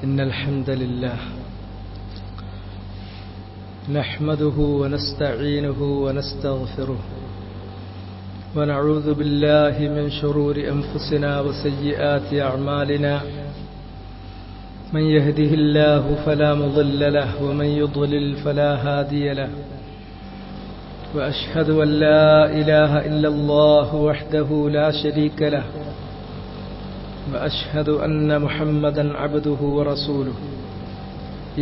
إن الحمد لله نحمده ونستعينه ونستغفره ونعوذ بالله من شرور أنفسنا وسيئات أعمالنا من يهده الله فلا مضل له ومن يضلل فلا هادي له وأشهد أن لا إله إلا الله وحده لا شريك له وأشهد أن محمدا عبده ورسوله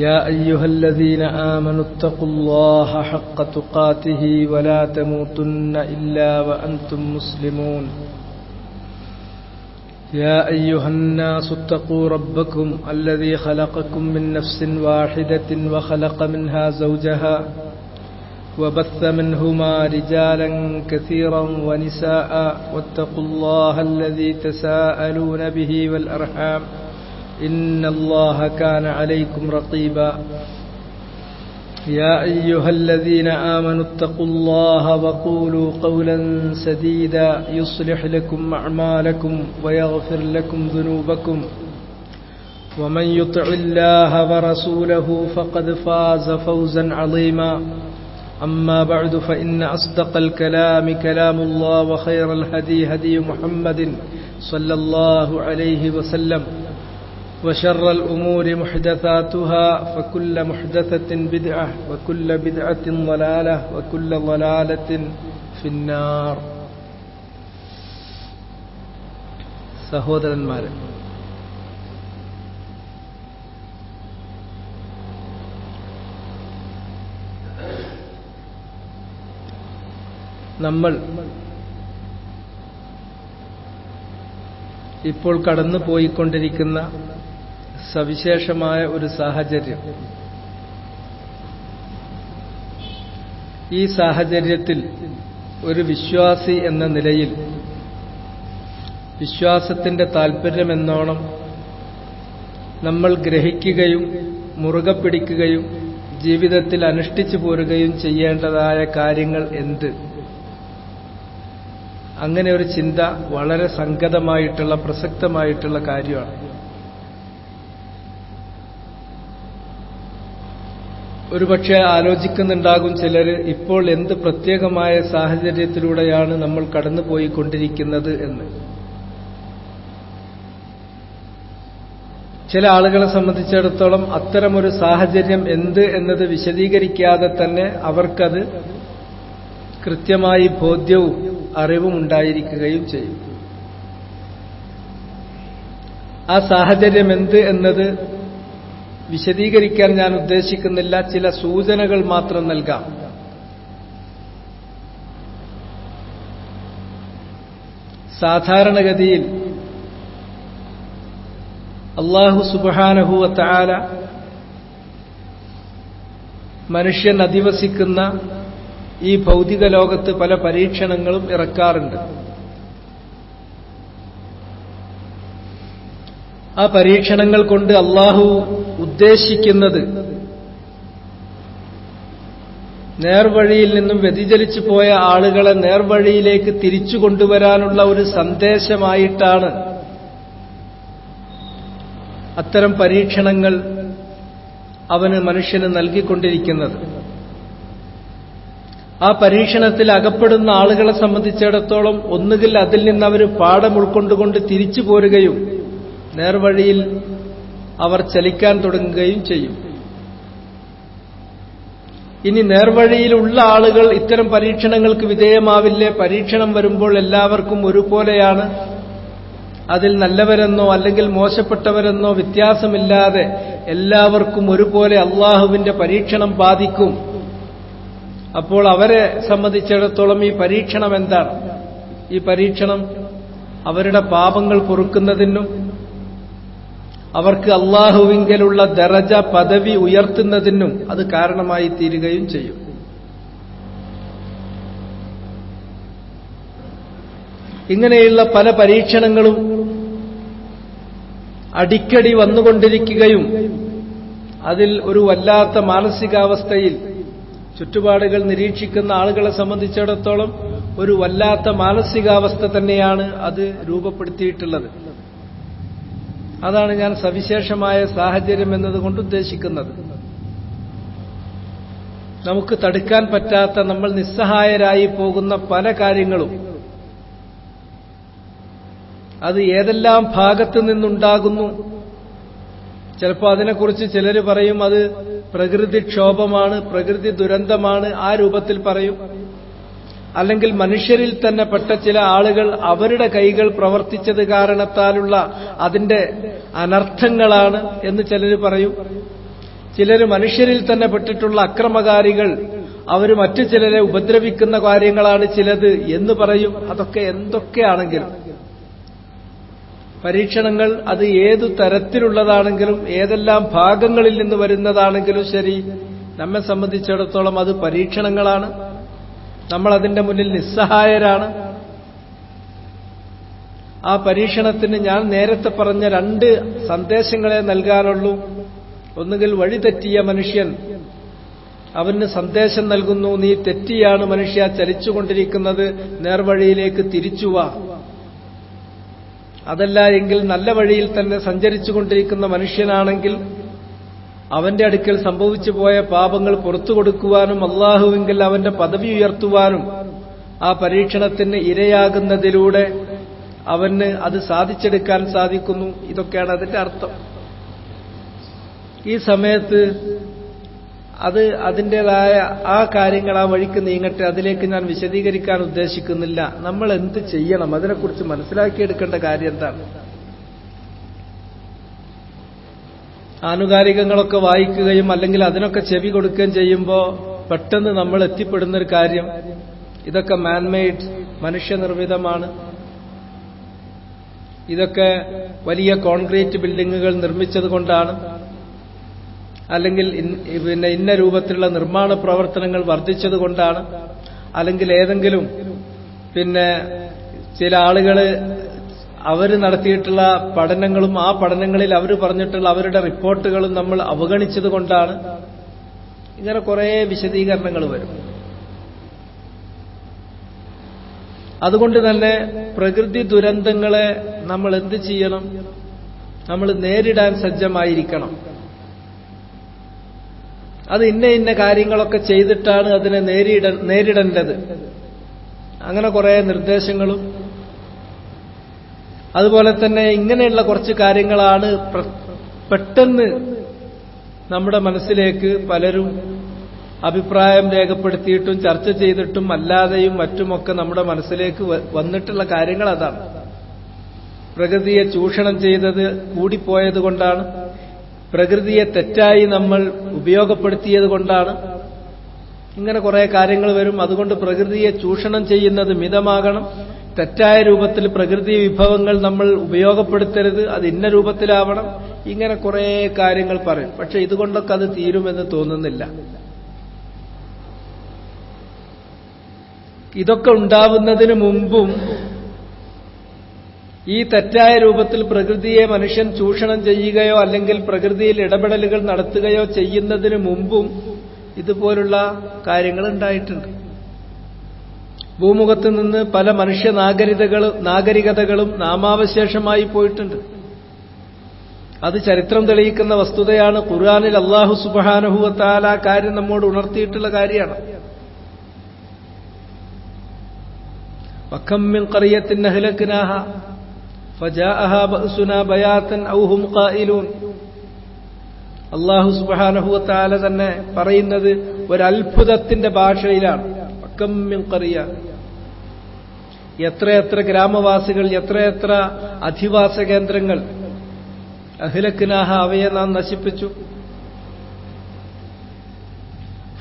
يا أيها الذين آمنوا اتقوا الله حق تقاته ولا تموتن إلا وأنتم مسلمون يا أيها الناس اتقوا ربكم الذي خلقكم من نفس واحدة وخلق منها زوجها وبث منهما رجالا كثيرا ونساء واتقوا الله الذي تساءلون به والأرحام إن الله كان عليكم رقيبا يا أيها الذين آمنوا اتقوا الله وقولوا قولا سديدا يصلح لكم أعمالكم ويغفر لكم ذنوبكم ومن يطع الله ورسوله فقد فاز فوزا عظيما أما بعد فإن أصدق الكلام كلام الله وخير الهدي هدي محمد صلى الله عليه وسلم وشر الأمور محدثاتها فكل محدثة بدعة وكل بدعة ضلالة وكل ضلالة في النار. സഹോദരന്മാരെ, നമ്മൾ ഇപ്പോൾ കടന്നു പോയിക്കൊണ്ടിരിക്കുന്ന സവിശേഷമായ ഒരു സാഹചര്യം, ഈ സാഹചര്യത്തിൽ ഒരു വിശ്വാസി എന്ന നിലയിൽ വിശ്വാസത്തിന്റെ താൽപര്യമെന്നോണം നമ്മൾ ഗ്രഹിക്കുകയും മുറുകെ പിടിക്കുകയും ജീവിതത്തിൽ അനുഷ്ഠിച്ചു പോരുകയും ചെയ്യേണ്ടതായ കാര്യങ്ങൾ എന്ത്? അങ്ങനെ ഒരു ചിന്ത വളരെ സംഗതമായിട്ടുള്ള പ്രസക്തമായിട്ടുള്ള കാര്യമാണ്. ഒരുപക്ഷെ ആലോചിക്കുന്നുണ്ടാകും ചിലർ, ഇപ്പോൾ എന്ത് പ്രത്യേകമായ സാഹചര്യത്തിലൂടെയാണ് നമ്മൾ കടന്നുപോയിക്കൊണ്ടിരിക്കുന്നത് എന്ന്. ചില ആളുകളെ സംബന്ധിച്ചിടത്തോളം അത്തരമൊരു സാഹചര്യം എന്ത് എന്നത് വിശദീകരിക്കാതെ തന്നെ അവർക്കത് കൃത്യമായി ബോധ്യവും അറിവും ഉണ്ടായിരിക്കുകയും ചെയ്യും. ആ സാഹചര്യം എന്ത് എന്നത് വിശദീകരിക്കാൻ ഞാൻ ഉദ്ദേശിക്കുന്നില്ല, ചില സൂചനകൾ മാത്രം നൽകാം. സാധാരണഗതിയിൽ അല്ലാഹു സുബ്ഹാനഹു വ തആല മനുഷ്യൻ അധിവസിക്കുന്ന ഈ ഭൗതിക ലോകത്ത് പല പരീക്ഷണങ്ങളും ഇറക്കാറുണ്ട്. ആ പരീക്ഷണങ്ങൾ കൊണ്ട് അല്ലാഹു ഉദ്ദേശിക്കുന്നത് നേർവഴിയിൽ നിന്നും വ്യതിചലിച്ചു പോയ ആളുകളെ നേർവഴിയിലേക്ക് തിരിച്ചു കൊണ്ടുവരാനുള്ള ഒരു സന്ദേശമായിട്ടാണ് അത്തരം പരീക്ഷണങ്ങൾ അവന് മനുഷ്യന് നൽകിക്കൊണ്ടിരിക്കുന്നത്. ആ പരീക്ഷണത്തിൽ അകപ്പെടുന്ന ആളുകളെ സംബന്ധിച്ചിടത്തോളം ഒന്നുകിൽ അതിൽ നിന്ന് അവർ പാഠം ഉൾക്കൊണ്ടുകൊണ്ട് തിരിച്ചു പോരുകയും നേർവഴിയിൽ അവർ ചലിക്കാൻ തുടങ്ങുകയും ചെയ്യും. ഇനി നേർവഴിയിലുള്ള ആളുകൾ ഇത്തരം പരീക്ഷണങ്ങൾക്ക് വിധേയമാവില്ലേ? പരീക്ഷണം വരുമ്പോൾ എല്ലാവർക്കും ഒരുപോലെയാണ്, അതിൽ നല്ലവരെന്നോ അല്ലെങ്കിൽ മോശപ്പെട്ടവരെന്നോ വ്യത്യാസമില്ലാതെ എല്ലാവർക്കും ഒരുപോലെ അള്ളാഹുവിന്റെ പരീക്ഷണം ബാധിക്കും. അപ്പോൾ അവരെ സംബന്ധിച്ചിടത്തോളം ഈ പരീക്ഷണം എന്താണ്? ഈ പരീക്ഷണം അവരുടെ പാപങ്ങൾ പൊറുക്കുന്നതിനും അവർക്ക് അള്ളാഹുവിങ്കലുള്ള ദറജ പദവി ഉയർത്തുന്നതിനും അത് കാരണമായി തീരുകയും ചെയ്യും. ഇങ്ങനെയുള്ള പല പരീക്ഷണങ്ങളും അടിക്കടി വന്നുകൊണ്ടിരിക്കുകയും അതിൽ ഒരു വല്ലാത്ത മാനസികാവസ്ഥയിൽ ചുറ്റുപാടുകൾ നിരീക്ഷിക്കുന്ന ആളുകളെ സംബന്ധിച്ചിടത്തോളം ഒരു വല്ലാത്ത മാനസികാവസ്ഥ തന്നെയാണ് അത് രൂപപ്പെടുത്തിയിട്ടുള്ളത്. അതാണ് ഞാൻ സവിശേഷമായ സാഹചര്യം എന്നതുകൊണ്ട് ഉദ്ദേശിക്കുന്നത്. നമുക്ക് തടുക്കാൻ പറ്റാത്ത, നമ്മൾ നിസ്സഹായരായി പോകുന്ന പല കാര്യങ്ങളും അത് ഏതെല്ലാം ഭാഗത്തു നിന്നുണ്ടാകുന്നു. ചിലപ്പോൾ അതിനെക്കുറിച്ച് ചിലർ പറയും അത് പ്രകൃതിക്ഷോഭമാണ്, പ്രകൃതി ദുരന്തമാണ്, ആ രൂപത്തിൽ പറയും. അല്ലെങ്കിൽ മനുഷ്യരിൽ തന്നെ പെട്ട ചില ആളുകൾ അവരുടെ കൈകൾ പ്രവർത്തിച്ചത് കാരണത്താലുള്ള അതിന്റെ അനർത്ഥങ്ങളാണ് എന്ന് ചിലർ പറയും. ചിലർ മനുഷ്യരിൽ തന്നെ പെട്ടിട്ടുള്ള അക്രമകാരികൾ, അവർ മറ്റു ചിലരെ ഉപദ്രവിക്കുന്ന കാര്യങ്ങളാണ് ചിലത് എന്ന് പറയും. അതൊക്കെ എന്തൊക്കെയാണെങ്കിലും പരീക്ഷണങ്ങൾ അത് ഏതു തരത്തിലുള്ളതാണെങ്കിലും ഏതെല്ലാം ഭാഗങ്ങളിൽ നിന്ന് വരുന്നതാണെങ്കിലും ശരി, നമ്മെ സംബന്ധിച്ചിടത്തോളം അത് പരീക്ഷണങ്ങളാണ്. നമ്മൾ അതിന്റെ മുന്നിൽ നിസ്സഹായരാണ്. ആ പരീക്ഷണത്തിന് ഞാൻ നേരത്തെ പറഞ്ഞ 2 സന്ദേശങ്ങളെ നൽകാനുള്ളൂ. ഒന്നുകിൽ വഴിതെറ്റിയ മനുഷ്യൻ, അവന് സന്ദേശം നൽകുന്നു, നീ തെറ്റിയാണ് മനുഷ്യ ചലിച്ചുകൊണ്ടിരിക്കുന്നത്, നേർവഴിയിലേക്ക് തിരിച്ചുവാ. അതല്ല എങ്കിൽ നല്ല വഴിയിൽ തന്നെ സഞ്ചരിച്ചുകൊണ്ടിരിക്കുന്ന മനുഷ്യനാണെങ്കിൽ അവന്റെ അടുക്കൽ സംഭവിച്ചു പോയ പാപങ്ങൾ പുറത്തു കൊടുക്കുവാനും അള്ളാഹുവെങ്കിൽ അവന്റെ പദവി ഉയർത്തുവാനും ആ പരീക്ഷണത്തിന് ഇരയാകുന്നതിലൂടെ അവന് അത് സാധിച്ചെടുക്കാൻ സാധിക്കുന്നു. ഇതൊക്കെയാണ് അതിന്റെ അർത്ഥം. ഈ സമയത്ത് അത് അതിൻ്റെതായ ആ കാര്യങ്ങൾ ആ വഴിക്ക് നീങ്ങട്ടെ, അതിലേക്ക് ഞാൻ വിശദീകരിക്കാൻ ഉദ്ദേശിക്കുന്നില്ല. നമ്മൾ എന്ത് ചെയ്യണം, അതിനെക്കുറിച്ച് മനസ്സിലാക്കിയെടുക്കേണ്ട കാര്യം എന്താണ്? ആനുകാലികങ്ങളൊക്കെ വായിക്കുകയും അല്ലെങ്കിൽ അതിനൊക്കെ ചെവി കൊടുക്കുകയും ചെയ്യുമ്പോൾ പെട്ടെന്ന് നമ്മൾ എത്തിപ്പെടുന്നൊരു കാര്യം, ഇതൊക്കെ മാൻമെയ്ഡ്, മനുഷ്യനിർമ്മിതമാണ്. ഇതൊക്കെ വലിയ കോൺക്രീറ്റ് ബിൽഡിങ്ങുകൾ നിർമ്മിച്ചത് കൊണ്ടാണ്, അല്ലെങ്കിൽ ഇന്ന രൂപത്തിലുള്ള നിർമ്മാണ പ്രവർത്തനങ്ങൾ വർദ്ധിച്ചതുകൊണ്ടാണ്, അല്ലെങ്കിൽ ഏതെങ്കിലും ചില ആളുകൾ അവർ നടത്തിയിട്ടുള്ള പഠനങ്ങളും ആ പഠനങ്ങളിൽ അവർ പറഞ്ഞിട്ടുള്ള അവരുടെ റിപ്പോർട്ടുകളും നമ്മൾ അവഗണിച്ചത് കൊണ്ടാണ്. ഇങ്ങനെ കുറേ വിശദീകരണങ്ങൾ വരും. അതുകൊണ്ട് തന്നെ പ്രകൃതി ദുരന്തങ്ങളെ നമ്മൾ എന്ത് ചെയ്യണം? നമ്മൾ നേരിടാൻ സജ്ജമായിരിക്കണം. അത് ഇന്ന കാര്യങ്ങളൊക്കെ ചെയ്തിട്ടാണ് അതിനെ നേരിടേണ്ടത്. അങ്ങനെ കുറെ നിർദ്ദേശങ്ങളും അതുപോലെ തന്നെ ഇങ്ങനെയുള്ള കുറച്ച് കാര്യങ്ങളാണ് പെട്ടെന്ന് നമ്മുടെ മനസ്സിലേക്ക് പലരും അഭിപ്രായം രേഖപ്പെടുത്തിയിട്ടും ചർച്ച ചെയ്തിട്ടും അല്ലാതെയും മറ്റുമൊക്കെ നമ്മുടെ മനസ്സിലേക്ക് വന്നിട്ടുള്ള കാര്യങ്ങൾ അതാണ്. പ്രകൃതിയെ ചൂഷണം ചെയ്തത് കൂടിപ്പോയത് കൊണ്ടാണ്, പ്രകൃതിയെ തെറ്റായി നമ്മൾ ഉപയോഗപ്പെടുത്തിയത് കൊണ്ടാണ്. ഇങ്ങനെ കുറെ കാര്യങ്ങൾ വരും. അതുകൊണ്ട് പ്രകൃതിയെ ചൂഷണം ചെയ്യുന്നത് മിതമാകണം. തെറ്റായ രൂപത്തിൽ പ്രകൃതി വിഭവങ്ങൾ നമ്മൾ ഉപയോഗപ്പെടുത്തരുത്, അത് ഇന്ന രൂപത്തിലാവണം. ഇങ്ങനെ കുറെ കാര്യങ്ങൾ പറയും. പക്ഷെ ഇതുകൊണ്ടൊക്കെ അത് തീരുമെന്ന് തോന്നുന്നില്ല. ഇതൊക്കെ ഉണ്ടാവുന്നതിന് മുമ്പും ഈ തെറ്റായ രൂപത്തിൽ പ്രകൃതിയെ മനുഷ്യൻ ചൂഷണം ചെയ്യുകയോ അല്ലെങ്കിൽ പ്രകൃതിയിൽ ഇടപെടലുകൾ നടത്തുകയോ ചെയ്യുന്നതിന് മുമ്പും ഇതുപോലുള്ള കാര്യങ്ങൾ ഉണ്ടായിട്ടുണ്ട്. ഭൂമുഖത്ത് നിന്ന് പല മനുഷ്യ നാഗരികതകളും നാമാവശേഷമായി പോയിട്ടുണ്ട്. അത് ചരിത്രം തെളിയിക്കുന്ന വസ്തുതയാണ്. ഖുർആനിൽ അല്ലാഹു സുബ്ഹാനഹു വ തആല കാര്യം നമ്മോട് ഉണർത്തിയിട്ടുള്ള കാര്യമാണ്. വകം മിൻ ഖറിയത്തിൻ അഹ്ലക്നാഹ ഫജാഅഹാ ബഅസുനാ ബയാതൻ ഔ ഹും ഖായിലൂൻ. അല്ലാഹു സുബ്ഹാനഹു വ തആല തന്നെ പറയുന്നത് ഒരത്ഭുതത്തിന്റെ ഭാഷയിലാണ്. വകം മിൻ ഖറിയ, എത്രയെത്ര ഗ്രാമവാസികൾ, എത്രയെത്ര അധിവാസ കേന്ദ്രങ്ങൾ. അഹ്ലക്നാഹ, അവയെ നാം നശിപ്പിച്ചു.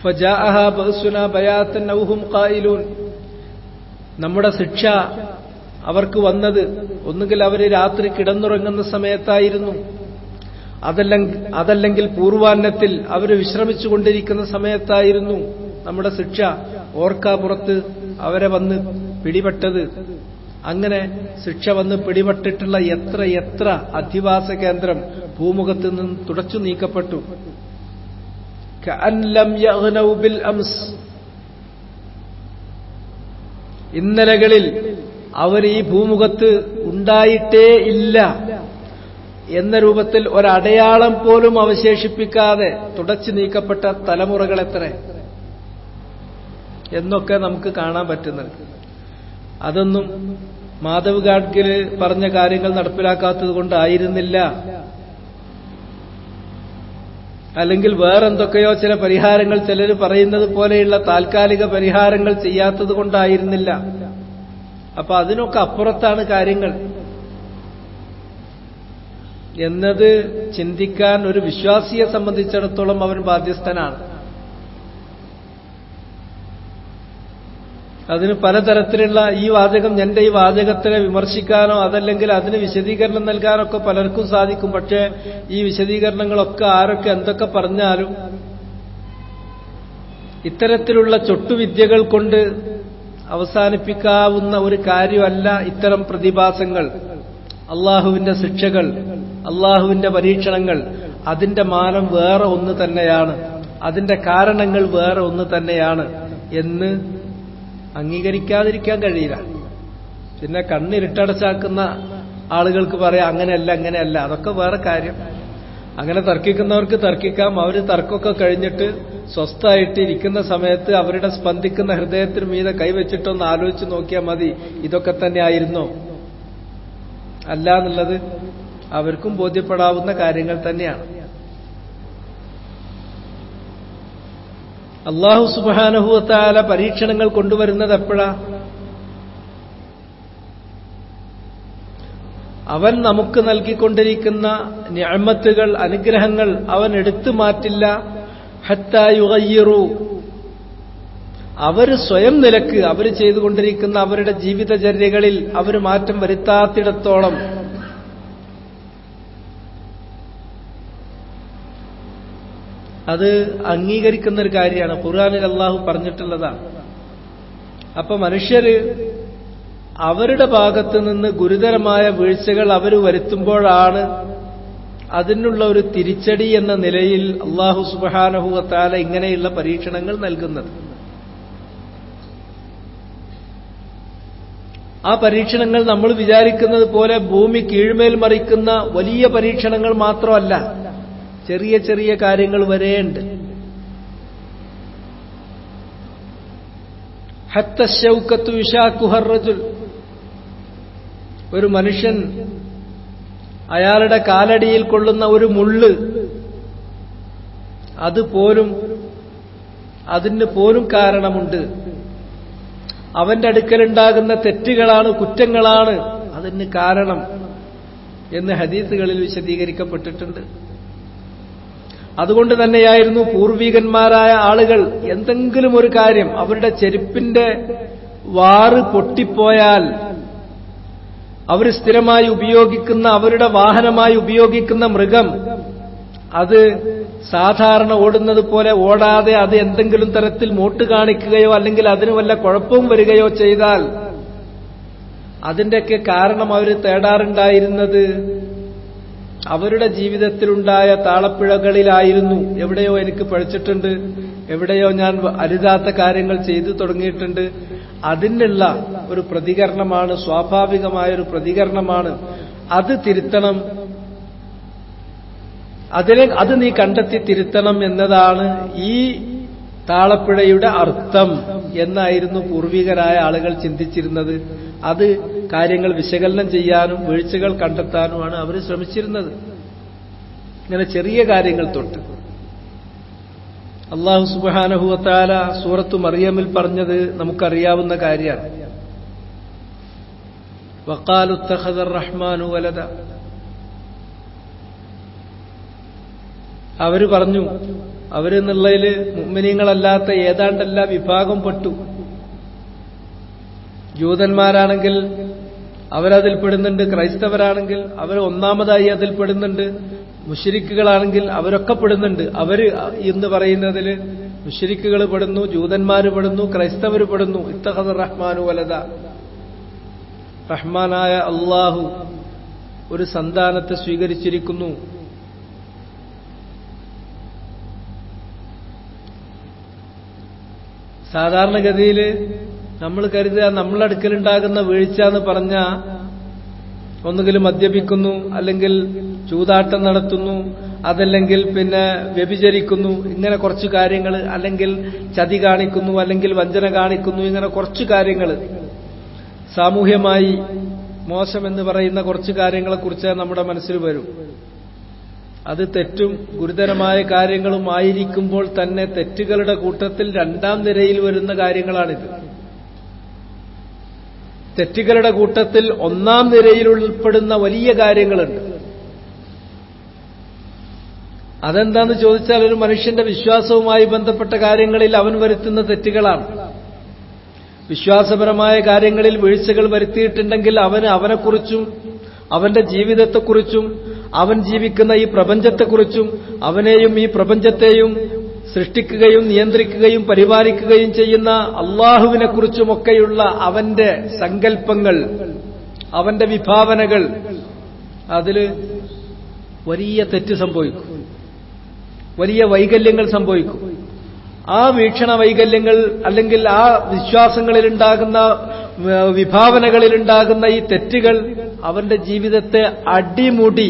ഫജാഅഹാ ബഅസുനാ ബയാതൻ ഔ ഹും ഖായിലൂൻ. നമ്മുടെ ശിക്ഷ അവർക്ക് വന്നത് ഒന്നുകിൽ അവർ രാത്രി കിടന്നുറങ്ങുന്ന സമയത്തായിരുന്നു, അതല്ലെങ്കിൽ പൂർവാന്നത്തിൽ അവർ വിശ്രമിച്ചുകൊണ്ടിരിക്കുന്ന സമയത്തായിരുന്നു നമ്മുടെ ശിക്ഷ. ഓർക്കാപ്പുറത്ത് അവരെ വന്ന് പിടിപെട്ടത്. അങ്ങനെ ശിക്ഷ വന്ന് പിടിപെട്ടിട്ടുള്ള എത്ര അധിവാസ കേന്ദ്രം ഭൂമുഖത്ത് നിന്ന് തുടച്ചു നീക്കപ്പെട്ടു. കഅൻ ലം യഗ്നൗ ബിൽ അംസ്. ഇന്നലകളിൽ അവർ ഈ ഭൂമുഖത്ത് ഉണ്ടായിട്ടേ ഇല്ല. എന്ന രൂപത്തിൽ ഒരടയാളം പോലും അവശേഷിപ്പിക്കാതെ തുടച്ചു നീക്കപ്പെട്ട തലമുറകൾ എത്ര എന്നൊക്കെ നമുക്ക് കാണാൻ പറ്റുന്നുണ്ട്. അതൊന്നും മാധവ് ഗാഡ്ഗിൽ പറഞ്ഞ കാര്യങ്ങൾ നടപ്പിലാക്കാത്തത് കൊണ്ടായിരുന്നില്ല, അല്ലെങ്കിൽ വേറെന്തൊക്കെയോ ചില പരിഹാരങ്ങൾ ചിലർ പറയുന്നത് പോലെയുള്ള താൽക്കാലിക പരിഹാരങ്ങൾ ചെയ്യാത്തത് കൊണ്ടായിരുന്നില്ല. അപ്പൊ അതിനൊക്കെ അപ്പുറത്താണ് കാര്യങ്ങൾ എന്നത് ചിന്തിക്കാൻ ഒരു വിശ്വാസിയെ സംബന്ധിച്ചിടത്തോളം അവൻ ബാധ്യസ്ഥനാണ്. അതിന് പലതരത്തിലുള്ള ഈ വാചകം, എന്റെ ഈ വാചകത്തിനെ വിമർശിക്കാനോ അതല്ലെങ്കിൽ അതിന് വിശദീകരണം നൽകാനൊക്കെ പലർക്കും സാധിക്കും. പക്ഷേ ഈ വിശദീകരണങ്ങളൊക്കെ ആരൊക്കെ എന്തൊക്കെ പറഞ്ഞാലും ഇത്തരത്തിലുള്ള ചൊട്ടുവിദ്യകൾ കൊണ്ട് അവസാനിപ്പിക്കാവുന്ന ഒരു കാര്യമല്ല ഇത്തരം പ്രതിഭാസങ്ങൾ. അള്ളാഹുവിന്റെ ശിക്ഷകൾ, അള്ളാഹുവിന്റെ പരീക്ഷണങ്ങൾ, അതിന്റെ മാനം വേറെ ഒന്ന് തന്നെയാണ്, അതിന്റെ കാരണങ്ങൾ വേറെ ഒന്ന് തന്നെയാണ് എന്ന് അംഗീകരിക്കാതിരിക്കാൻ കഴിയില്ല. പിന്നെ കണ്ണിരുട്ടടച്ചാക്കുന്ന ആളുകൾക്ക് പറയാം അങ്ങനെയല്ല അങ്ങനെയല്ല, അതൊക്കെ വേറെ കാര്യം. അങ്ങനെ തർക്കിക്കുന്നവർക്ക് തർക്കിക്കാം. അവർ തർക്കമൊക്കെ കഴിഞ്ഞിട്ട് സ്വസ്ഥമായിട്ട് ഇരിക്കുന്ന സമയത്ത് അവരുടെ സ്പന്ദിക്കുന്ന ഹൃദയത്തിന് മീതെ കൈവച്ചിട്ടൊന്ന് ആലോചിച്ച് നോക്കിയാൽ മതി, ഇതൊക്കെ തന്നെ ആയിരുന്നോ അല്ല എന്നുള്ളത് അവർക്കും ബോധ്യപ്പെടാവുന്ന കാര്യങ്ങൾ തന്നെയാണ്. അല്ലാഹു സുബ്ഹാനഹു വ തആല പരീക്ഷണങ്ങൾ കൊണ്ടുവരുന്നത് എപ്പോഴാ? അവൻ നമുക്ക് നൽകിക്കൊണ്ടിരിക്കുന്ന നിഅമത്തുകൾ, അനുഗ്രഹങ്ങൾ അവൻ എടുത്തു മാറ്റില്ല. ഹത്താ യുഗയ്യിറു, അവർ സ്വയം നിലക്ക് അവർ ചെയ്തുകൊണ്ടിരിക്കുന്ന അവരുടെ ജീവിതചര്യകളിൽ അവർ മാറ്റം വരുത്താത്തിടത്തോളം അത് അംഗീകരിക്കുന്ന ഒരു കാര്യമാണ്. ഖുർആനിൽ അല്ലാഹു പറഞ്ഞിട്ടുള്ളതാണ്. അപ്പൊ മനുഷ്യര് അവരുടെ ഭാഗത്ത് നിന്ന് ഗുരുതരമായ വീഴ്ചകൾ അവർ വരുത്തുമ്പോഴാണ് അതിനുള്ള ഒരു തിരിച്ചടി എന്ന നിലയിൽ അല്ലാഹു സുബ്ഹാനഹു വ തആല ഇങ്ങനെയുള്ള പരീക്ഷണങ്ങൾ നൽകുന്നത്. ആ പരീക്ഷണങ്ങൾ നമ്മൾ വിചാരിക്കുന്നത് പോലെ ഭൂമി കീഴ്മേൽ മറിക്കുന്ന വലിയ പരീക്ഷണങ്ങൾ മാത്രമല്ല, ചെറിയ ചെറിയ കാര്യങ്ങൾ വരെയുണ്ട്. ഹത്ത ശൗക്കത്തു യുശാക്കുഹർ റജുൽ, ഒരു മനുഷ്യൻ അയാളുടെ കാലടിയിൽ കൊള്ളുന്ന ഒരു മുള്ള്, അതിന് പോലും കാരണമുണ്ട്. അവന്റെ അടുക്കലുണ്ടാകുന്ന തെറ്റുകളാണ്, കുറ്റങ്ങളാണ് അതിന് കാരണം എന്ന് ഹദീസുകളിൽ വിശദീകരിക്കപ്പെട്ടിട്ടുണ്ട്. അതുകൊണ്ട് തന്നെയായിരുന്നു പൂർവികന്മാരായ ആളുകൾ എന്തെങ്കിലും ഒരു കാര്യം, അവരുടെ ചെരുപ്പിന്റെ വാറ് പൊട്ടിപ്പോയാൽ അവർ സ്ഥിരമായി ഉപയോഗിക്കുന്ന, അവരുടെ വാഹനമായി ഉപയോഗിക്കുന്ന മൃഗം അത് സാധാരണ ഓടുന്നത് പോലെ ഓടാതെ അത് എന്തെങ്കിലും തരത്തിൽ മോട്ട് കാണിക്കുകയോ അല്ലെങ്കിൽ അതിന് വല്ല കുഴപ്പവും വരികയോ ചെയ്താൽ അതിന്റെയൊക്കെ കാരണം അവർ തേടാറുണ്ടായിരുന്നത് അവരുടെ ജീവിതത്തിലുണ്ടായ താളപ്പിഴകളിലായിരുന്നു. എവിടെയോ എനിക്ക് പഴിച്ചിട്ടുണ്ട്, എവിടെയോ ഞാൻ അരുതാത്ത കാര്യങ്ങൾ ചെയ്തു തുടങ്ങിയിട്ടുണ്ട്, അതിനുള്ള ഒരു പ്രതികരണമാണ്, സ്വാഭാവികമായൊരു പ്രതികരണമാണ്, അത് തിരുത്തണം, അത് നീ കണ്ടെത്തി തിരുത്തണം എന്നതാണ് ഈ താളപ്പിഴയുടെ അർത്ഥം എന്നായിരുന്നു പൂർവികരായ ആളുകൾ ചിന്തിച്ചിരുന്നത്. അത് കാര്യങ്ങൾ വിശകലനം ചെയ്യാനും വീഴ്ചകൾ കണ്ടെത്താനുമാണ് അവർ ശ്രമിച്ചിരുന്നത്. ഇങ്ങനെ ചെറിയ കാര്യങ്ങൾ തൊട്ട്. അല്ലാഹു സുബ്ഹാനഹു വ തആല സൂറത്തു മറിയമിൽ പറഞ്ഞത് നമുക്കറിയാവുന്ന കാര്യമാണ്. വഖാലു ഇത്തഖദ റഹ്മാനു വലദ, അവര് പറഞ്ഞു, അവരെന്നുള്ളതിൽ മുഅ്മിനീങ്ങളല്ലാത്ത ഏതാണ്ടെല്ലാ വിഭാഗം പെട്ടു. ജൂതന്മാരാണെങ്കിൽ അവരതിൽ പെടുന്നുണ്ട്, ക്രൈസ്തവരാണെങ്കിൽ അവർ ഒന്നാമതായി അതിൽ പെടുന്നുണ്ട്, മുശ്രിക്കുകളാണെങ്കിൽ അവരൊക്കെ പെടുന്നുണ്ട്. അവര് എന്ന് പറയുന്നതിൽ മുശ്രിക്കുകൾ പെടുന്നു, ജൂതന്മാര് പെടുന്നു, ക്രൈസ്തവർ പെടുന്നു. ഇത്തഖദ റഹ്മാനു വലദ, റഹ്മാനായ അല്ലാഹു ഒരു സന്താനത്തെ സ്വീകരിച്ചിരിക്കുന്നു. സാധാരണഗതിയിൽ നമ്മൾ കരുതുക നമ്മളടുക്കലുണ്ടാകുന്ന വീഴ്ച എന്ന് പറഞ്ഞാൽ ഒന്നുകിൽ മദ്യപിക്കുന്നു, അല്ലെങ്കിൽ ചൂതാട്ടം നടത്തുന്നു, അതല്ലെങ്കിൽ പിന്നെ വ്യഭിചരിക്കുന്നു, ഇങ്ങനെ കുറച്ച് കാര്യങ്ങൾ, അല്ലെങ്കിൽ ചതി കാണിക്കുന്നു, അല്ലെങ്കിൽ വഞ്ചന കാണിക്കുന്നു, ഇങ്ങനെ കുറച്ച് കാര്യങ്ങൾ, സാമൂഹ്യമായി മോശമെന്ന് പറയുന്ന കുറച്ച് കാര്യങ്ങളെക്കുറിച്ച് നമ്മുടെ മനസ്സിൽ വരും. അത് തെറ്റും ഗുരുതരമായ കാര്യങ്ങളും ആയിരിക്കുമ്പോൾ തന്നെ തെറ്റുകളുടെ കൂട്ടത്തിൽ രണ്ടാം നിരയിൽ വരുന്ന കാര്യങ്ങളാണിത്. തെറ്റുകളുടെ കൂട്ടത്തിൽ ഒന്നാം നിരയിൽ ഉൾപ്പെടുന്ന വലിയ കാര്യങ്ങളുണ്ട്. അതെന്താന്ന് ചോദിച്ചാൽ ഒരു മനുഷ്യന്റെ വിശ്വാസവുമായി ബന്ധപ്പെട്ട കാര്യങ്ങളിൽ അവൻ വരുത്തുന്ന തെറ്റുകളാണ്. വിശ്വാസപരമായ കാര്യങ്ങളിൽ വീഴ്ചകൾ വരുത്തിയിട്ടുണ്ടെങ്കിൽ അവന് അവനെക്കുറിച്ചും അവന്റെ ജീവിതത്തെക്കുറിച്ചും അവൻ ജീവിക്കുന്ന ഈ പ്രപഞ്ചത്തെക്കുറിച്ചും അവനെയും ഈ പ്രപഞ്ചത്തെയും സൃഷ്ടിക്കുകയും നിയന്ത്രിക്കുകയും പരിപാലിക്കുകയും ചെയ്യുന്ന അള്ളാഹുവിനെക്കുറിച്ചുമൊക്കെയുള്ള അവന്റെ സങ്കല്പങ്ങൾ, അവന്റെ വിഭാവനകൾ, അതിൽ വലിയ തെറ്റ് സംഭവിക്കും, വലിയ വൈകല്യങ്ങൾ സംഭവിക്കും. ആ വീക്ഷണ വൈകല്യങ്ങൾ അല്ലെങ്കിൽ ആ വിശ്വാസങ്ങളിലുണ്ടാകുന്ന വിഭാവനകളിലുണ്ടാകുന്ന ഈ തെറ്റുകൾ അവന്റെ ജീവിതത്തെ അടിമുടി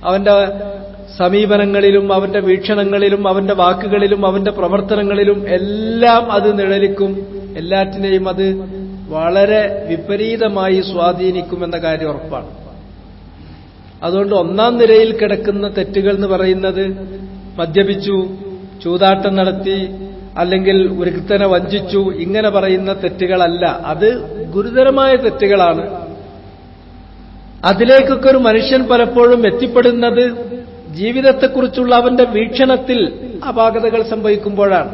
അവന്റെ സമീപനങ്ങളിലും അവന്റെ വീക്ഷണങ്ങളിലും അവന്റെ വാക്കുകളിലും അവന്റെ പ്രവർത്തനങ്ങളിലും എല്ലാം അത് നിഴലിക്കും. എല്ലാറ്റിനെയും അത് വളരെ വിപരീതമായി സ്വാധീനിക്കുമെന്ന കാര്യം ഉറപ്പാണ്. അതുകൊണ്ട് ഒന്നാം നിരയിൽ കിടക്കുന്ന തെറ്റുകൾ എന്ന് പറയുന്നത് മദ്യപിച്ചു, ചൂതാട്ടം നടത്തി, അല്ലെങ്കിൽ ഒരുത്തനെ വഞ്ചിച്ചു, ഇങ്ങനെ പറയുന്ന തെറ്റുകളല്ല. അത് ഗുരുതരമായ തെറ്റുകളാണ്. അതിലേക്കൊക്കെ ഒരു മനുഷ്യൻ പലപ്പോഴും എത്തിപ്പെടുന്നത് ജീവിതത്തെക്കുറിച്ചുള്ള അവന്റെ വീക്ഷണത്തിൽ അപാകതകൾ സംഭവിക്കുമ്പോഴാണ്.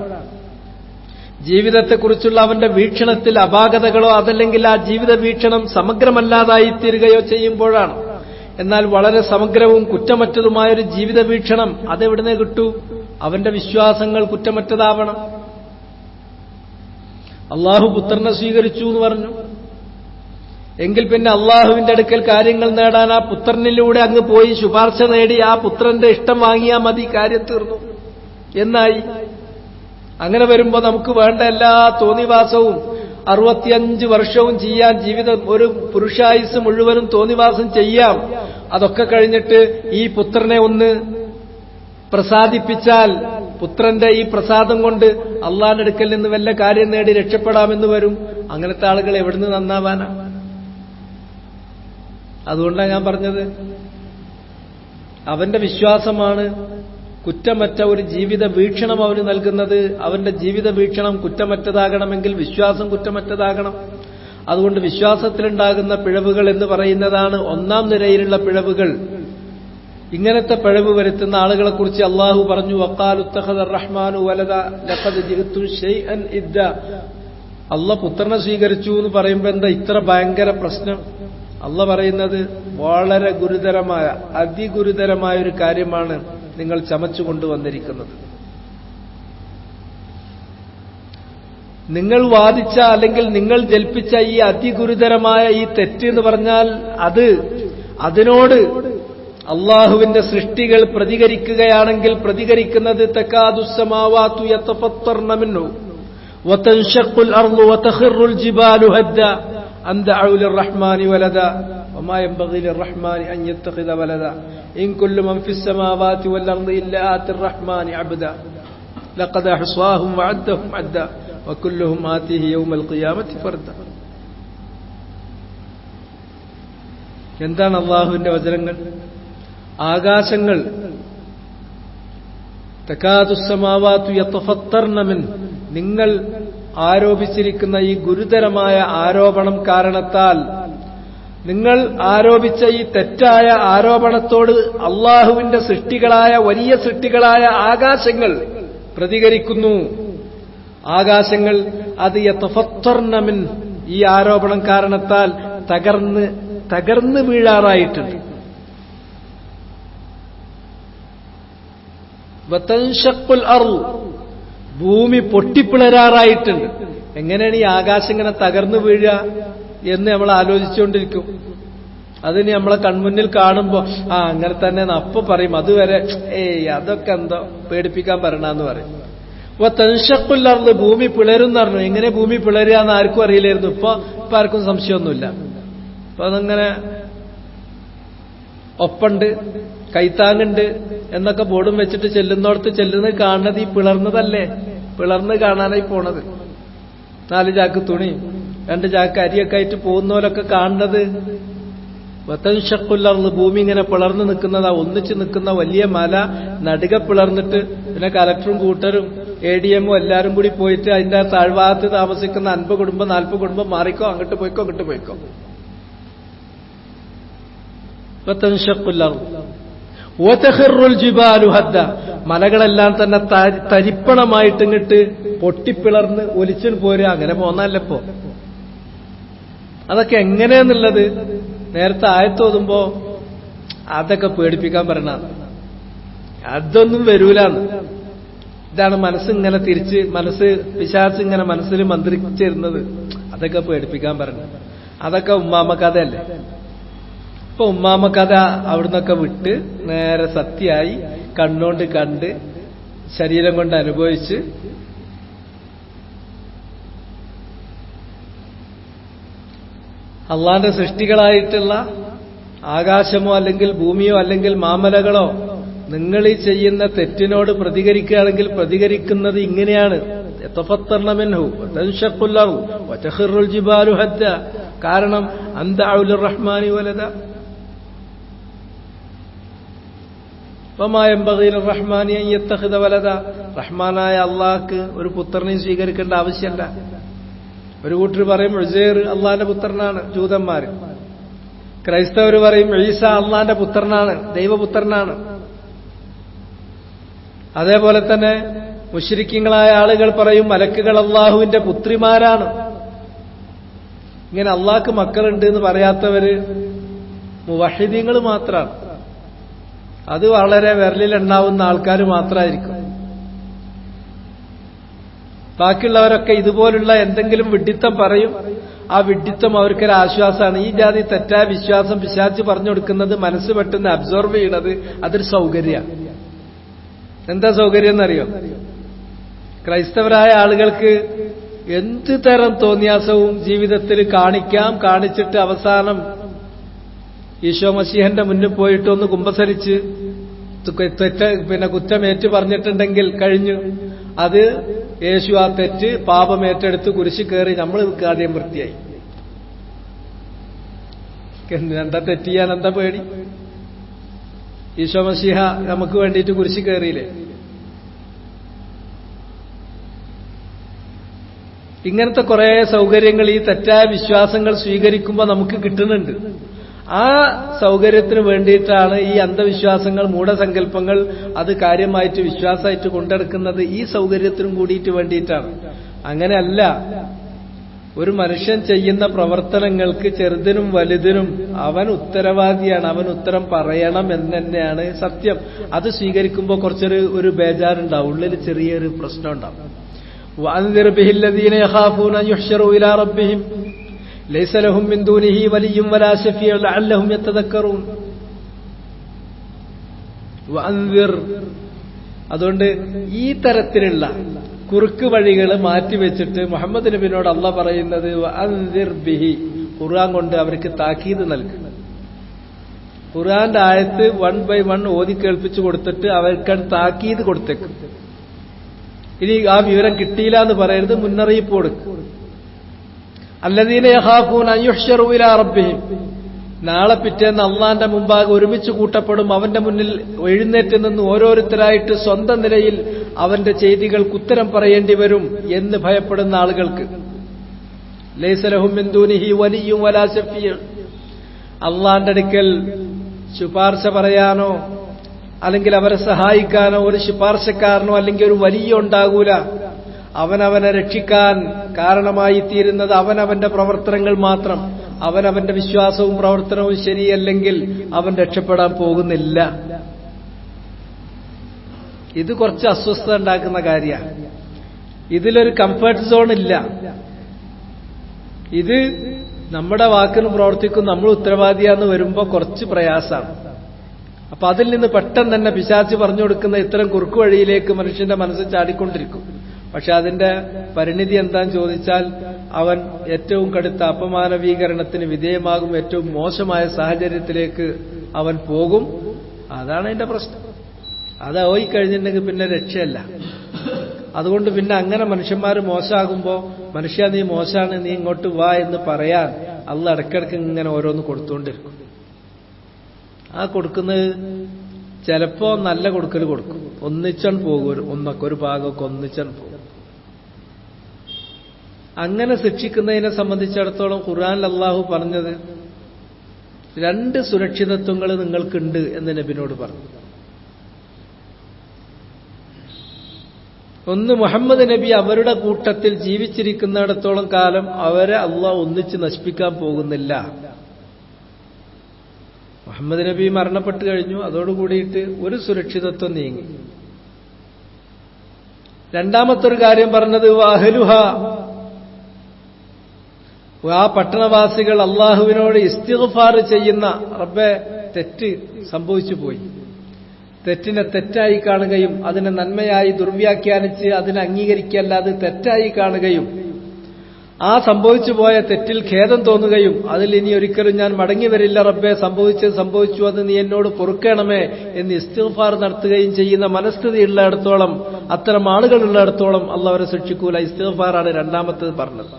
ജീവിതത്തെക്കുറിച്ചുള്ള അവന്റെ വീക്ഷണത്തിൽ അപാകതകളോ അതല്ലെങ്കിൽ ആ ജീവിത വീക്ഷണം സമഗ്രമല്ലാതായിത്തീരുകയോ ചെയ്യുമ്പോഴാണ്. എന്നാൽ വളരെ സമഗ്രവും കുറ്റമറ്റതുമായൊരു ജീവിത വീക്ഷണം അതെവിടുന്നേ കിട്ടൂ? അവന്റെ വിശ്വാസങ്ങൾ കുറ്റമറ്റതാവണം. അള്ളാഹു പുത്രനെ സ്വീകരിച്ചു എന്ന് പറഞ്ഞു എങ്കിൽ പിന്നെ അള്ളാഹുവിന്റെ അടുക്കൽ കാര്യങ്ങൾ നേടാൻ ആ പുത്രനിലൂടെ അങ്ങ് പോയി ശുപാർശ നേടി ആ പുത്രന്റെ ഇഷ്ടം വാങ്ങിയാൽ മതി, കാര്യം തീർന്നു എന്നായി. അങ്ങനെ വരുമ്പോൾ നമുക്ക് വേണ്ട എല്ലാ തോന്നിവാസവും 65 വർഷവും ചെയ്യാൻ, ജീവിതം ഒരു പുരുഷായുസ് മുഴുവനും തോന്നിവാസം ചെയ്യാം. അതൊക്കെ കഴിഞ്ഞിട്ട് ഈ പുത്രനെ ഒന്ന് പ്രസാദിപ്പിച്ചാൽ പുത്രന്റെ ഈ പ്രസാദം കൊണ്ട് അള്ളാന്റെ അടുക്കൽ നിന്ന് വല്ല കാര്യം നേടി രക്ഷപ്പെടാമെന്ന് വരും. അങ്ങനത്തെ ആളുകൾ എവിടുന്ന് നന്നാവാനാ? അതുകൊണ്ടാണ് ഞാൻ പറഞ്ഞത്, അവന്റെ വിശ്വാസമാണ് കുറ്റമറ്റ ഒരു ജീവിത വീക്ഷണം അവന് നൽകുന്നത്. അവന്റെ ജീവിത വീക്ഷണം കുറ്റമറ്റതാകണമെങ്കിൽ വിശ്വാസം കുറ്റമറ്റതാകണം. അതുകൊണ്ട് വിശ്വാസത്തിലുണ്ടാകുന്ന പിഴവുകൾ എന്ന് പറയുന്നതാണ് ഒന്നാം നിരയിലുള്ള പിഴവുകൾ. ഇങ്ങനത്തെ പിഴവ് വരുത്തുന്ന ആളുകളെക്കുറിച്ച് അള്ളാഹു പറഞ്ഞു, വഖാലുത്തഖദ റഹ്മാനു വലദ ലഖദ് ജിഅ്തും ശൈഅൻ ഇദ്ദ. അള്ളാഹ് പുത്രനെ സ്വീകരിച്ചു എന്ന് പറയുമ്പോൾ എന്താ ഇത്ര ഭയങ്കര പ്രശ്നം? അള്ളാഹ് പറയുന്നത് വളരെ ഗുരുതരമായ, അതിഗുരുതരമായ ഒരു കാര്യമാണ് നിങ്ങൾ ചമച്ചുകൊണ്ടുവന്നിരിക്കുന്നത്. നിങ്ങൾ വാദിച്ച അല്ലെങ്കിൽ നിങ്ങൾ ജൽപ്പിച്ച ഈ അതിഗുരുതരമായ ഈ തെറ്റ് എന്ന് പറഞ്ഞാൽ അതിനോട് അള്ളാഹുവിന്റെ സൃഷ്ടികൾ പ്രതികരിക്കുകയാണെങ്കിൽ പ്രതികരിക്കുന്നത് തകാദുസ്സമാവാതു യതഫത്തർന മിൻഹു വതൻഷഖുൽ അർളു വതഖിറുൽ ജിബാലു ഹദ്ദ അൻ ദഅഉ ലിർറഹ്മാനി വലദ വമാ യൻബഗി ലിർറഹ്മാനി അൻ യത്തഖിദ വലദ ഇൻ കുല്ലു മൻ ഫിസ് സമാവാതി വൽ അർളി ഇല്ലാ ആതിർ റഹ്മാനി അബ്ദ ലഖദ അഹ്സാഹും വഅദ്ദഹും അദ്ദ വകുല്ലുഹും ആതിഹി യൗമൽ ഖിയാമത്തി ഫർദ. എന്താണ് അള്ളാഹുവിന്റെ വചനങ്ങൾ? ആകാശങ്ങൾ തകാദുസ്സമാവാതു യതഫത്തർന മിൻ, നിങ്ങൾ ആരോപിച്ചിരിക്കുന്ന ഈ ഗുരുതരമായ ആരോപണം കാരണത്താൽ, നിങ്ങൾ ആരോപിച്ച ഈ തെറ്റായ ആരോപണത്തോട് അള്ളാഹുവിന്റെ സൃഷ്ടികളായ വലിയ സൃഷ്ടികളായ ആകാശങ്ങൾ പ്രതികരിക്കുന്നു. ആകാശങ്ങൾ അത് യതഫത്തർന മിൻ, ഈ ആരോപണം കാരണത്താൽ തകർന്ന് വീഴാറായിട്ടുണ്ട്. വതൻഷഖുൽ അർള്, ഭൂമി പൊട്ടിപ്പിളരാറായിട്ടുണ്ട്. എങ്ങനെയാണ് ഈ ആകാശം ഇങ്ങനെ തകർന്നു വീഴുക എന്ന് നമ്മൾ ആലോചിച്ചുകൊണ്ടിരിക്കും. അതിന് നമ്മളെ കൺമുന്നിൽ കാണുമ്പോ അങ്ങനെ തന്നെ അപ്പൊ പറയും. അതുവരെ അതൊക്കെ എന്തോ പേടിപ്പിക്കാൻ പറയണമെന്ന് പറയും. തൻഷഖുൽ അർള്, ഭൂമി പിളരുന്ന് പറഞ്ഞു. എങ്ങനെ ഭൂമി പിളരുക എന്ന് ആർക്കും അറിയില്ലായിരുന്നു. ഇപ്പൊ ആർക്കും സംശയമൊന്നുമില്ല. അപ്പൊ അതങ്ങനെ ഒപ്പുണ്ട്, കൈത്താങ്ങുണ്ട് എന്നൊക്കെ ബോർഡും വെച്ചിട്ട് ചെല്ലുന്നോടത്ത് ചെല്ലുന്നത് കാണുന്നത് ഈ പിളർന്നതല്ലേ? പിളർന്ന് കാണാനായി പോണത്. 4 ചാക്ക് തുണി 2 ചാക്ക് അരിയൊക്കെ ആയിട്ട് പോകുന്നവരൊക്കെ കാണുന്നത് വതൻഷഖുൽ ഭൂമി ഇങ്ങനെ പിളർന്ന് നിൽക്കുന്നതാ. ഒന്നിച്ച് നിൽക്കുന്ന വലിയ മല നടുക പിളർന്നിട്ട് പിന്നെ കലക്ടറും കൂട്ടരും ADM എല്ലാരും കൂടി പോയിട്ട് അതിന്റെ താഴ്ഭാഗത്ത് താമസിക്കുന്ന 50 കുടുംബം 40 കുടുംബം മാറിക്കോ, അങ്ങോട്ട് പോയിക്കോ, അങ്ങോട്ട് പോയിക്കോ. മലകളെല്ലാം തന്നെ തരിപ്പണമായിട്ട് ഇങ്ങോട്ട് പൊട്ടിപ്പിളർന്ന് ഒലിച്ചു പോരുക. അങ്ങനെ പോന്നല്ലപ്പോ. അതൊക്കെ എങ്ങനെയാന്നുള്ളത് നേരത്തെ ആയത്തോതുമ്പോ അതൊക്കെ പേടിപ്പിക്കാൻ പറയണ. അതൊന്നും വരൂലാന്ന്. ഇതാണ് മനസ്സിങ്ങനെ തിരിച്ച് പിശാച് ഇങ്ങനെ മനസ്സിൽ മന്ത്രിച്ചിരുന്നത്. അതൊക്കെ പേടിപ്പിക്കാൻ പറഞ്ഞു. അതൊക്കെ ഉമ്മാമ കഥയല്ലേ. ഇപ്പൊ ഉമ്മാമ കഥ അവിടുന്നൊക്കെ വിട്ട് നേരെ സത്യമായി കണ്ണോണ്ട് കണ്ട് ശരീരം കൊണ്ട് അനുഭവിച്ച് അള്ളാന്റെ സൃഷ്ടികളായിട്ടുള്ള ആകാശമോ അല്ലെങ്കിൽ ഭൂമിയോ അല്ലെങ്കിൽ മാമലകളോ നിങ്ങൾ ഈ ചെയ്യുന്ന തെറ്റിനോട് പ്രതികരിക്കുകയാണെങ്കിൽ പ്രതികരിക്കുന്നത് ഇങ്ങനെയാണ്. കാരണം റഹ്മാനി വലദ റഹ്മാനായ അള്ളാഹ്ക്ക് ഒരു പുത്രനെയും സ്വീകരിക്കേണ്ട ആവശ്യമല്ല. ഒരു കൂട്ടർ പറയും ഉസൈർ അള്ളാന്റെ പുത്രനാണ്, ജൂതന്മാർ. ക്രൈസ്തവർ പറയും ഈസ അള്ളാന്റെ പുത്രനാണ്, ദൈവപുത്രനാണ്. അതേപോലെ തന്നെ മുശ്രിക്കീങ്ങളായ ആളുകൾ പറയും മലക്കുകൾ അള്ളാഹുവിന്റെ പുത്രിമാരാണ്. ഇങ്ങനെ അള്ളാഹ്ക്ക് മക്കളുണ്ട് എന്ന് പറയാത്തവര് മുവഹിദീങ്ങൾ മാത്രമാണ്. അത് വളരെ വിരലിലുണ്ടാവുന്ന ആൾക്കാർ മാത്രമായിരിക്കും. ബാക്കിയുള്ളവരൊക്കെ ഇതുപോലുള്ള എന്തെങ്കിലും വിഡ്ഢിത്തം പറയും. ആ വിഡ്ഢിത്തം അവർക്കൊരു ആശ്വാസമാണ്. ഈ ജാതി തെറ്റായ വിശ്വാസം പിശാച് പറഞ്ഞു കൊടുക്കുന്നത് മനസ്സ് പെട്ടെന്ന് അബ്സോർവ് ചെയ്യണത് അതൊരു സൗകര്യമാണ്. എന്താ സൗകര്യം എന്നറിയോ? ക്രൈസ്തവരായ ആളുകൾക്ക് എന്ത് തരം തോന്നിയാസവും ജീവിതത്തിൽ കാണിച്ചിട്ട് അവസാനം ഈശോ മശീഹന്റെ മുന്നിൽ പോയിട്ട് ഒന്ന് കുമ്പസരിച്ച് കുറ്റമേറ്റ് പറഞ്ഞിട്ടുണ്ടെങ്കിൽ കഴിഞ്ഞു. അത് യേശു ആ തെറ്റ് പാപമേറ്റെടുത്ത് കുരിശ് കയറി നമ്മൾ ആദ്യം വൃത്തിയായി. എന്താ തെറ്റ് ചെയ്യാൻ എന്താ പേടി? ഈശോ മശീഹ നമുക്ക് വേണ്ടിയിട്ട് കുരിശ് കയറിയില്ലേ? ഇങ്ങനത്തെ കുറെ സൗകര്യങ്ങൾ ഈ തെറ്റായ വിശ്വാസങ്ങൾ സ്വീകരിക്കുമ്പോൾ നമുക്ക് കിട്ടുന്നുണ്ട്. ആ സൗകര്യത്തിന് വേണ്ടിയിട്ടാണ് ഈ അന്ധവിശ്വാസങ്ങൾ, മൂഢസങ്കല്പങ്ങൾ അത് കാര്യമായിട്ട് വിശ്വാസമായിട്ട് കൊണ്ടെടുക്കുന്നത്. ഈ സൗകര്യത്തിനും കൂടിയിട്ട് വേണ്ടിയിട്ടാണ്. അങ്ങനെയല്ല. ഒരു മനുഷ്യൻ ചെയ്യുന്ന പ്രവർത്തനങ്ങൾക്ക് ചെറുതിനും വലുതിനും അവൻ ഉത്തരവാദിയാണ്, അവൻ ഉത്തരം പറയണം എന്ന് തന്നെയാണ് സത്യം. അത് സ്വീകരിക്കുമ്പോൾ കുറച്ചൊരു ബേജാറുണ്ടാവും, ഉള്ളിൽ ചെറിയൊരു പ്രശ്നം ഉണ്ടാവും. وأنذر به الذين يخافون أن يحشروا إلى ربهم ليس لهم من دونه ولي ولا شفيع لعلهم يتذكرون. وأنذر അതുകൊണ്ട് ഈ തരത്തിലുള്ള കുറുക്ക് വഴികൾ മാറ്റിവെച്ചിട്ട് മുഹമ്മദ് നബിയോട് അള്ളാഹ് പറയുന്നത് വഅൻദിർ ബിഹി, ഖുർആൻ കൊണ്ട് അവർക്ക് താക്കീത് നൽകും. ഖുർആന്റെ ആയത്ത് 1 by 1 ഓതി കേൾപ്പിച്ചു കൊടുത്തിട്ട് അവർക്ക് താക്കീത് കൊടുത്തേക്കും. ഇനി ആ വിവരം കിട്ടിയില്ല എന്ന് പറയരുത്, മുന്നറിയിപ്പ് കൊടുക്കും. അല്ലദീന യഖാഫൂന അൻ യുഹ്ശറു ഇലാ റബ്ബിഹിം, നാളെ പിറ്റേന്ന് അള്ളാന്റെ മുമ്പാകെ ഒരുമിച്ച് കൂട്ടപ്പെടും. അവന്റെ മുന്നിൽ എഴുന്നേറ്റ് നിന്ന് ഓരോരുത്തരായിട്ട് സ്വന്തം നിലയിൽ അവന്റെ ചെയ്തികൾക്ക് ഉത്തരം പറയേണ്ടി വരും എന്ന് ഭയപ്പെടുന്ന ആളുകൾക്ക്. ലൈസ ലഹും മിൻ ദൂനിഹി വലിയ്യും വലാ ശഫീഉ, അള്ളാന്റെ അടുക്കൽ ശുപാർശ പറയാനോ അല്ലെങ്കിൽ അവരെ സഹായിക്കാനോ ഒരു ശുപാർശക്കാരനോ അല്ലെങ്കിൽ ഒരു വലിയ ഉണ്ടാകൂല. അവനവനെ രക്ഷിക്കാൻ കാരണമായി തീരുന്നത് അവനവന്റെ പ്രവർത്തനങ്ങൾ മാത്രം. അവനവന്റെ വിശ്വാസവും പ്രവർത്തനവും ശരിയല്ലെങ്കിൽ അവൻ രക്ഷപ്പെടാൻ പോകുന്നില്ല. ഇത് കുറച്ച് അസ്വസ്ഥത ഉണ്ടാക്കുന്ന കാര്യമാണ്. ഇതിലൊരു കംഫർട്ട് സോൺ ഇല്ല. ഇത് നമ്മുടെ വാക്കിന് പ്രവർത്തിക്കും, നമ്മൾ ഉത്തരവാദിയാന്ന് വരുമ്പോൾ കുറച്ച് പ്രയാസമാണ്. അപ്പൊ അതിൽ നിന്ന് പെട്ടെന്ന് തന്നെ പിശാച് പറഞ്ഞു കൊടുക്കുന്ന ഇത്തരം കുറുക്കു വഴിയിലേക്ക് മനുഷ്യന്റെ മനസ്സ് ചാടിക്കൊണ്ടിരിക്കും. പക്ഷെ അതിന്റെ പരിണിതി എന്താന്ന് ചോദിച്ചാൽ അവൻ ഏറ്റവും കടുത്ത അപമാനവീകരണത്തിന് വിധേയമാകും, ഏറ്റവും മോശമായ സാഹചര്യത്തിലേക്ക് അവൻ പോകും. അതാണ് അതിന്റെ പ്രശ്നം. അത് പോയി കഴിഞ്ഞിട്ടുണ്ടെങ്കിൽ പിന്നെ രക്ഷയല്ല. അതുകൊണ്ട് പിന്നെ അങ്ങനെ മനുഷ്യന്മാർ മോശമാകുമ്പോൾ മനുഷ്യ നീ മോശമാണ്, നീ ഇങ്ങോട്ട് വാ എന്ന് പറയാൻ അള്ളാഹ് ഇടയ്ക്കിടയ്ക്ക് ഇങ്ങനെ ഓരോന്ന് കൊടുത്തുകൊണ്ടിരിക്കും. ആ കൊടുക്കുന്നത് ചിലപ്പോ നല്ല കൊടുക്കൽ കൊടുക്കും, ഒന്നിച്ചൺ പോകും, ഒന്നൊക്കെ ഒരു ഭാഗമൊക്കെ ഒന്നിച്ചൺ പോകും. അങ്ങനെ ശിക്ഷിക്കുന്നതിനെ സംബന്ധിച്ചിടത്തോളം ഖുർആനിൽ അള്ളാഹു പറഞ്ഞത് 2 സുരക്ഷിതത്വങ്ങൾ നിങ്ങൾക്കുണ്ട് എന്ന് നബിനോട് പറഞ്ഞു. ഒന്ന്, മുഹമ്മദ് നബി അവരുടെ കൂട്ടത്തിൽ ജീവിച്ചിരിക്കുന്നിടത്തോളം കാലം അവരെ അള്ളാഹ് ഒന്നിച്ച് നശിപ്പിക്കാൻ പോകുന്നില്ല. മുഹമ്മദ് നബി മരണപ്പെട്ടു കഴിഞ്ഞു, അതോടുകൂടിയിട്ട് ഒരു സുരക്ഷിതത്വം നീങ്ങി. രണ്ടാമത്തൊരു കാര്യം പറഞ്ഞത് വഅഹ്ലുഹ, ആ പട്ടണവാസികൾ അള്ളാഹുവിനോട് ഇസ്തിഗ്ഫാർ ചെയ്യുന്ന, റബ്ബേ തെറ്റ് സംഭവിച്ചു പോയി, തെറ്റിനെ തെറ്റായി കാണുകയും അതിനെ നന്മയായി ദുർവ്യാഖ്യാനിച്ച് അതിനെ അംഗീകരിക്കല്ലാതെ തെറ്റായി കാണുകയും ആ സംഭവിച്ചു പോയ തെറ്റിൽ ഖേദം തോന്നുകയും അതിൽ ഇനി ഒരിക്കലും ഞാൻ മടങ്ങി വരില്ല റബ്ബേ, സംഭവിച്ചത് സംഭവിച്ചു, അത് നീ എന്നോട് പൊറുക്കണമേ എന്ന് ഇസ്തിഗ്ഫാർ നടത്തുകയും ചെയ്യുന്ന മനസ്ഥിതി ഉള്ളിടത്തോളം, അത്തരം ആളുകൾ ഉള്ളിടത്തോളം അള്ളാഹ് അവരെ ശിക്ഷിക്കൂല. ഇസ്തിഗ്ഫാറാണ് രണ്ടാമത്തേത് പറഞ്ഞത്.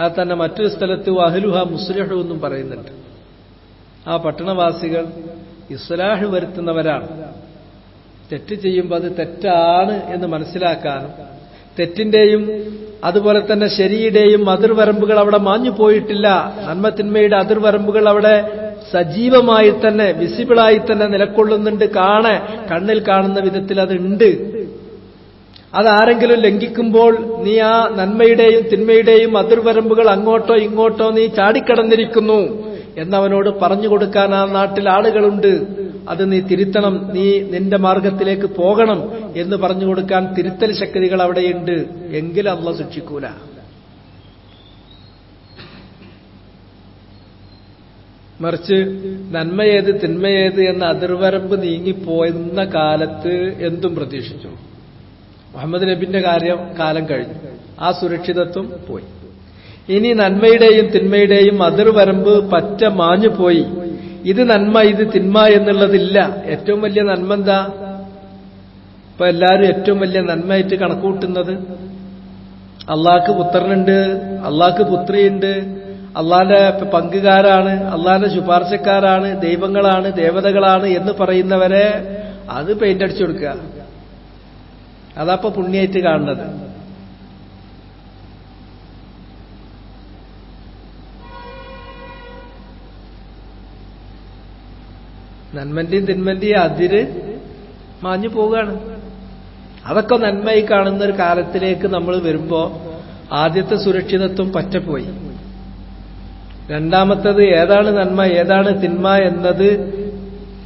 അത് തന്നെ മറ്റൊരു സ്ഥലത്ത് വഅഹ്ലുഹ മുസ്ലിഹു എന്നും പറയുന്നുണ്ട്. ആ പട്ടണവാസികൾ ഇസ്ലാഹ് വരുത്തുന്നവരാണ്. തെറ്റ് ചെയ്യുമ്പോൾ അത് തെറ്റാണ് എന്ന് മനസ്സിലാക്കാനും തെറ്റിന്റെയും അതുപോലെ തന്നെ ശരിയുടെയും അതിർവരമ്പുകൾ അവിടെ മാഞ്ഞു പോയിട്ടില്ല, നന്മത്തിന്മയുടെ അതിർവരമ്പുകൾ അവിടെ സജീവമായി തന്നെ വിസിബിളായി തന്നെ നിലകൊള്ളുന്നുണ്ട്, കണ്ണിൽ കാണുന്ന വിധത്തിൽ അതുണ്ട്. അതാരെങ്കിലും ലംഘിക്കുമ്പോൾ നീ ആ നന്മയുടെയും തിന്മയുടെയും അതിർവരമ്പുകൾ അങ്ങോട്ടോ ഇങ്ങോട്ടോ നീ ചാടിക്കടന്നിരിക്കുന്നു എന്നവനോട് പറഞ്ഞു കൊടുക്കാൻ ആ നാട്ടിൽ ആളുകളുണ്ട്. അത് നീ തിരുത്തണം, നീ നിന്റെ മാർഗത്തിലേക്ക് പോകണം എന്ന് പറഞ്ഞു കൊടുക്കാൻ തിരുത്തൽ ശക്തികൾ അവിടെയുണ്ട്. എങ്കിലും അള്ളാഹ് ശിക്ഷിക്കൂല. മറിച്ച് നന്മയേത് തിന്മയേത് എന്ന അതിർവരമ്പ് നീങ്ങിപ്പോയെന്ന കാലത്ത് എന്തും പ്രതീക്ഷിച്ചു. മുഹമ്മദ് നബിന്റെ കാലം കഴിഞ്ഞു, ആ സുരക്ഷിതത്വം പോയി. ഇനി നന്മയുടെയും തിന്മയുടെയും അതിർവരമ്പ് പറ്റ മാഞ്ഞു പോയി. ഇത് നന്മ ഇത് തിന്മ എന്നുള്ളതില്ല. ഏറ്റവും വലിയ നന്മ എന്താ? ഇപ്പൊ എല്ലാവരും ഏറ്റവും വലിയ നന്മയായിട്ട് കണക്കുകൂട്ടുന്നത് അള്ളാഹ്ക്ക് പുത്രനുണ്ട്, അള്ളാഹ്ക്ക് പുത്രിയുണ്ട്, അള്ളാന്റെ പങ്കുകാരാണ്, അള്ളാന്റെ ശുപാർശക്കാരാണ്, ദൈവങ്ങളാണ്, ദേവതകളാണ് എന്ന് പറയുന്നവരെ അത് പെയിന്റ് അടിച്ചു കൊടുക്കുക. അതാപ്പോ പുണ്യായിട്ട് കാണുന്നത്. നന്മന്റെയും തിന്മന്റെയും അതിര് മാഞ്ഞു പോവുകയാണ്. അതൊക്കെ നന്മയായി കാണുന്ന ഒരു കാലത്തിലേക്ക് നമ്മൾ വരുമ്പോ ആദ്യത്തെ സുരക്ഷിതത്വം പറ്റപ്പോയി. രണ്ടാമത്തത് ഏതാണ് നന്മ ഏതാണ് തിന്മ എന്നത്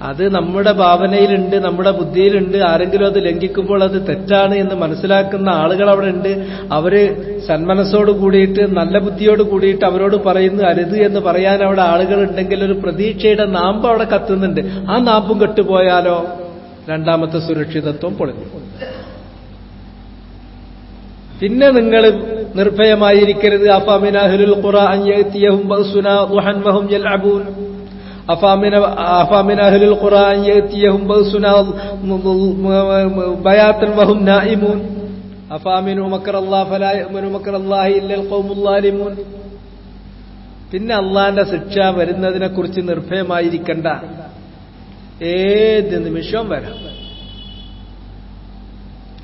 അത് നമ്മുടെ ഭാവനയിലുണ്ട്, നമ്മുടെ ബുദ്ധിയിലുണ്ട്. ആരെങ്കിലും അത് ലംഘിക്കുമ്പോൾ അത് തെറ്റാണ് എന്ന് മനസ്സിലാക്കുന്ന ആളുകൾ അവിടെ ഉണ്ട്. അവര് സന്മനസ്സോട് കൂടിയിട്ട് നല്ല ബുദ്ധിയോട് കൂടിയിട്ട് അവരോട് പറയുന്നു അരുത് എന്ന് പറയാൻ അവിടെ ആളുകളുണ്ടെങ്കിൽ ഒരു പ്രതീക്ഷയുടെ നാമ്പ് അവിടെ കത്തുന്നുണ്ട്. ആ നാമ്പും കെട്ടുപോയാലോ രണ്ടാമത്തെ സുരക്ഷിതത്വം പൊളിഞ്ഞു. പിന്നെ നിങ്ങൾ നിർഭയമായിരിക്കരുത്. അഫമിന അഹ്ലുൽ ഖുറ അൻ യഅതിയഹും ബഅസുനാ ദുഹൻ വഹും യൽഅബൂൻ. അഫമിന അഹ്ലുൽ ഖുറ അൻ യഅതിയഹും ബഅസുനാ ബയാതൻ വഹും നായിമൂൻ. അഫമിനു മക്റല്ലാഹി ഫലാ യഅ്മനു മക്റല്ലാഹി ഇല്ലൽ ഖൗമുൽ ളാലിമൂൻ. പിന്നെ അള്ളാന്റെ ശിക്ഷ വരുന്നതിനെക്കുറിച്ച് നിർഭയമായിരിക്കണ്ട. ഏത് നിമിഷവും വരാം.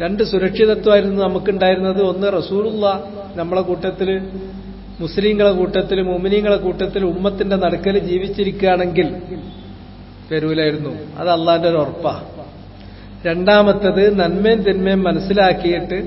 രണ്ട് സുരക്ഷിതത്വമായിരുന്നു നമുക്കുണ്ടായിരുന്നത്. ഒന്ന് റസൂലുള്ളാഹ് നമ്മളെ കൂട്ടത്തില്, മുസ്ലിങ്ങളെ കൂട്ടത്തിൽ, മുഅ്മിനീങ്ങളെ കൂട്ടത്തിൽ ഉമ്മത്തിന്റെ നടുക്കൽ ജീവിച്ചിരിക്കുകയാണെങ്കിൽ വരൂലായിരുന്നു. അത് അള്ളാന്റെ ഒരു ഉറപ്പാ. രണ്ടാമത്തത് നന്മയും തിന്മയും മനസ്സിലാക്കിയിട്ട്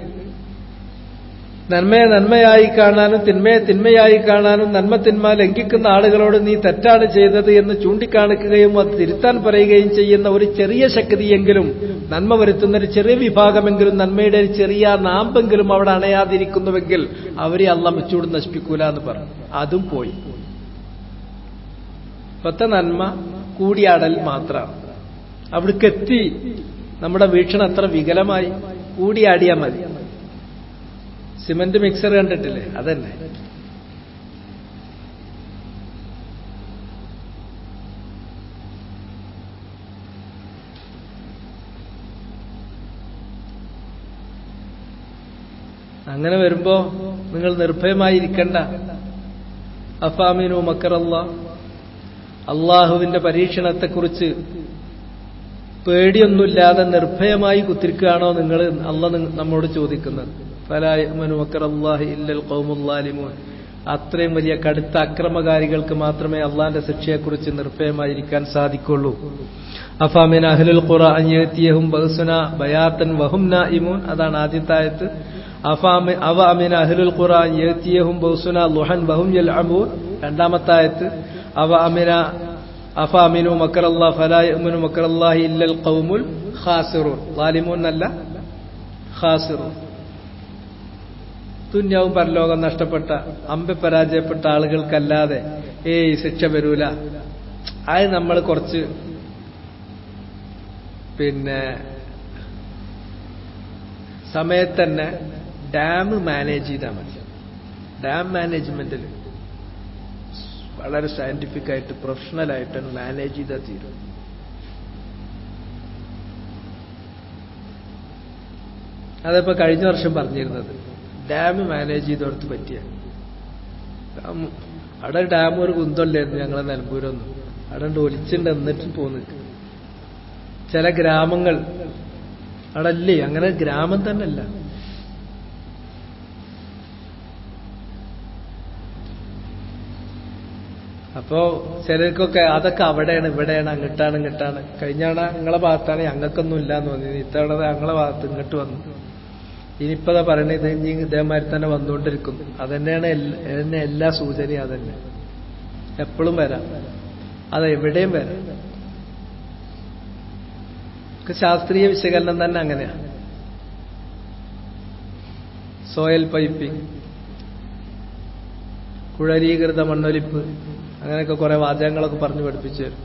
നന്മയെ നന്മയായി കാണാനും തിന്മയെ തിന്മയായി കാണാനും നന്മ തിന്മ ലംഘിക്കുന്ന ആളുകളോട് നീ തെറ്റാണ് ചെയ്തത് എന്ന് ചൂണ്ടിക്കാണിക്കുകയും അത് തിരുത്താൻ പറയുകയും ചെയ്യുന്ന ഒരു ചെറിയ ശക്തിയെങ്കിലും, നന്മ വരുത്തുന്ന ഒരു ചെറിയ വിഭാഗമെങ്കിലും, നന്മയുടെ ഒരു ചെറിയ നാമ്പെങ്കിലും അവിടെ അണയാതിരിക്കുന്നുവെങ്കിൽ അവരെ അള്ളാഹ് വെച്ചുകൂടി നശിപ്പിക്കൂല എന്ന് പറഞ്ഞു. അതും പോയി. ഇപ്പത്തെ നന്മ കൂടിയാടൽ മാത്രമാണ്. അവിടേക്കെത്തി നമ്മുടെ വീക്ഷണം അത്ര വികലമായി. കൂടിയാടിയാൽ മതി. സിമന്റ് മിക്സർ കണ്ടിട്ടില്ലേ? അതന്നെ. അങ്ങനെ വരുമ്പോ നിങ്ങൾ നിർഭയമായിരിക്കണ്ട. അഫാമിനു മക്കറല്ലാഹ്, അള്ളാഹുവിന്റെ പരീക്ഷണത്തെക്കുറിച്ച് പേടിയൊന്നുമില്ലാതെ നിർഭയമായി കുത്തിരിക്കുകയാണോ നിങ്ങൾ? അള്ളാഹ് നമ്മോട് ചോദിക്കുന്നത്. ഫലാ യഅ്മനു മക്കറല്ലാഹി ഇല്ലൽ ഖൗമുൽ ളാലിമൂൻ. അത്രയും വലിയ കടുത്ത അക്രമകാരികൾക്ക് മാത്രമേ അള്ളാന്റെ ശിക്ഷയെക്കുറിച്ച് നിർഭയമായിരിക്കാൻ സാധിക്കുള്ളൂ. അഫാമിൻ അഹ്ലുൽ ഖുറ അൻ യഅതിയഹും ബഅസുനാ ബയാതൻ വഹും നായിമൂൻ. അതാണ് ആദ്യത്തെ ആയത്ത്. അവ അമിന അഹ്ലുൽ ഖുറ അൻ യഅതിയഹും ബഅസുനാ ളുഹൻ വഹും യൽഅബൂൻ. രണ്ടാമത്തെ ആയത്ത് അഫാമിനു മക്കറല്ലാഹ് ഫലാ യഅ്മനു മക്കറല്ലാഹി ഇല്ലൽ ഖൗമുൽ ഖാസിറൂൻ. ളാലിമൂൻ അല്ല, ഖാസിറൂൻ. ദുന്യാവും പരലോകം നഷ്ടപ്പെട്ട പരാജയപ്പെട്ട ആളുകൾക്കല്ലാതെ ശിക്ഷ വരൂല. അത് നമ്മൾ കുറച്ച് സമയത്ത് തന്നെ ഡാം മാനേജ് ചെയ്താൽ മതി. ഡാം മാനേജ്മെന്റിൽ വളരെ സയന്റിഫിക് ആയിട്ട് പ്രൊഫഷണലായിട്ട് മാനേജ് ചെയ്താൽ തീരും. അതിപ്പോ കഴിഞ്ഞ വർഷം പറഞ്ഞിരുന്നത് ഡാം മാനേജ് ചെയ്തോടത്ത് പറ്റിയ അവിടെ ഡാം ഒരു കുന്തല്ലായിരുന്നു ഞങ്ങളെ നിലമ്പൂരൊന്നും. അവിടെ ഒലിച്ചുണ്ട് എന്നിട്ടും പോന്നിട്ട് ചില ഗ്രാമങ്ങൾ അവിടെ അല്ലേ, അങ്ങനെ ഗ്രാമം തന്നെ അല്ല. അപ്പോ ചിലർക്കൊക്കെ അതൊക്കെ അവിടെയാണ് ഇവിടെയാണ് ഇങ്ങോട്ടാണ്. കഴിഞ്ഞാണ് നിങ്ങളെ ഭാഗത്താണ്, ഞങ്ങൾക്കൊന്നും ഇല്ലാന്ന് തോന്നി. ഇത്തവണ ഞങ്ങളെ ഭാഗത്ത് ഇങ്ങോട്ട് വന്നു. ഇനിയിപ്പതാ പറയണത് ഇനി ഇതേമാതിരി തന്നെ വന്നുകൊണ്ടിരിക്കുന്നു. അതന്നെയാണ് എല്ലാ സൂചനയും. അതന്നെ എപ്പോഴും വരാം, അതെവിടെയും വരാം. ശാസ്ത്രീയ വിശകലനം തന്നെ അങ്ങനെയാണ്. സോയിൽ പൈപ്പിംഗ്, കുഴലീകൃത മണ്ണൊലിപ്പ്, അങ്ങനെയൊക്കെ കുറെ വാചകങ്ങളൊക്കെ പറഞ്ഞു പഠിപ്പിച്ചു തരും.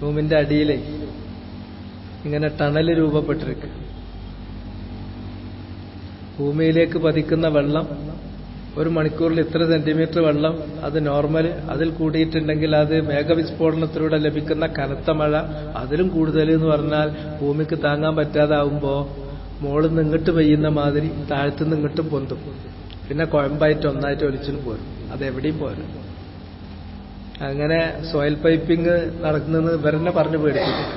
ഭൂമിന്റെ അടിയിലെ ഇങ്ങനെ ടണല് രൂപപ്പെട്ടിരിക്കും. ഭൂമിയിലേക്ക് പതിക്കുന്ന വെള്ളം ഒരു മണിക്കൂറിൽ ഇത്ര സെന്റിമീറ്റർ വെള്ളം, അത് നോർമല്. അതിൽ കൂടിയിട്ടുണ്ടെങ്കിൽ അത് മേഘവിസ്ഫോടനത്തിലൂടെ ലഭിക്കുന്ന കനത്ത മഴ, അതിലും കൂടുതൽ എന്ന് പറഞ്ഞാൽ ഭൂമിക്ക് താങ്ങാൻ പറ്റാതാവുമ്പോ മുകളിൽ നിന്ന് ഇങ്ങോട്ട് പെയ്യുന്ന മാതിരി താഴത്തുനിന്ന് ഇങ്ങോട്ടും പൊന്തും. പിന്നെ കുഴമ്പായിട്ട് ഒന്നായിട്ട് ഒലിച്ചിന് പോരും. അതെവിടെയും പോരും. അങ്ങനെ സോയിൽ പൈപ്പിംഗ് നടക്കുന്നത് ഇവരെന്നെ പറഞ്ഞു പേടിപ്പിക്കും.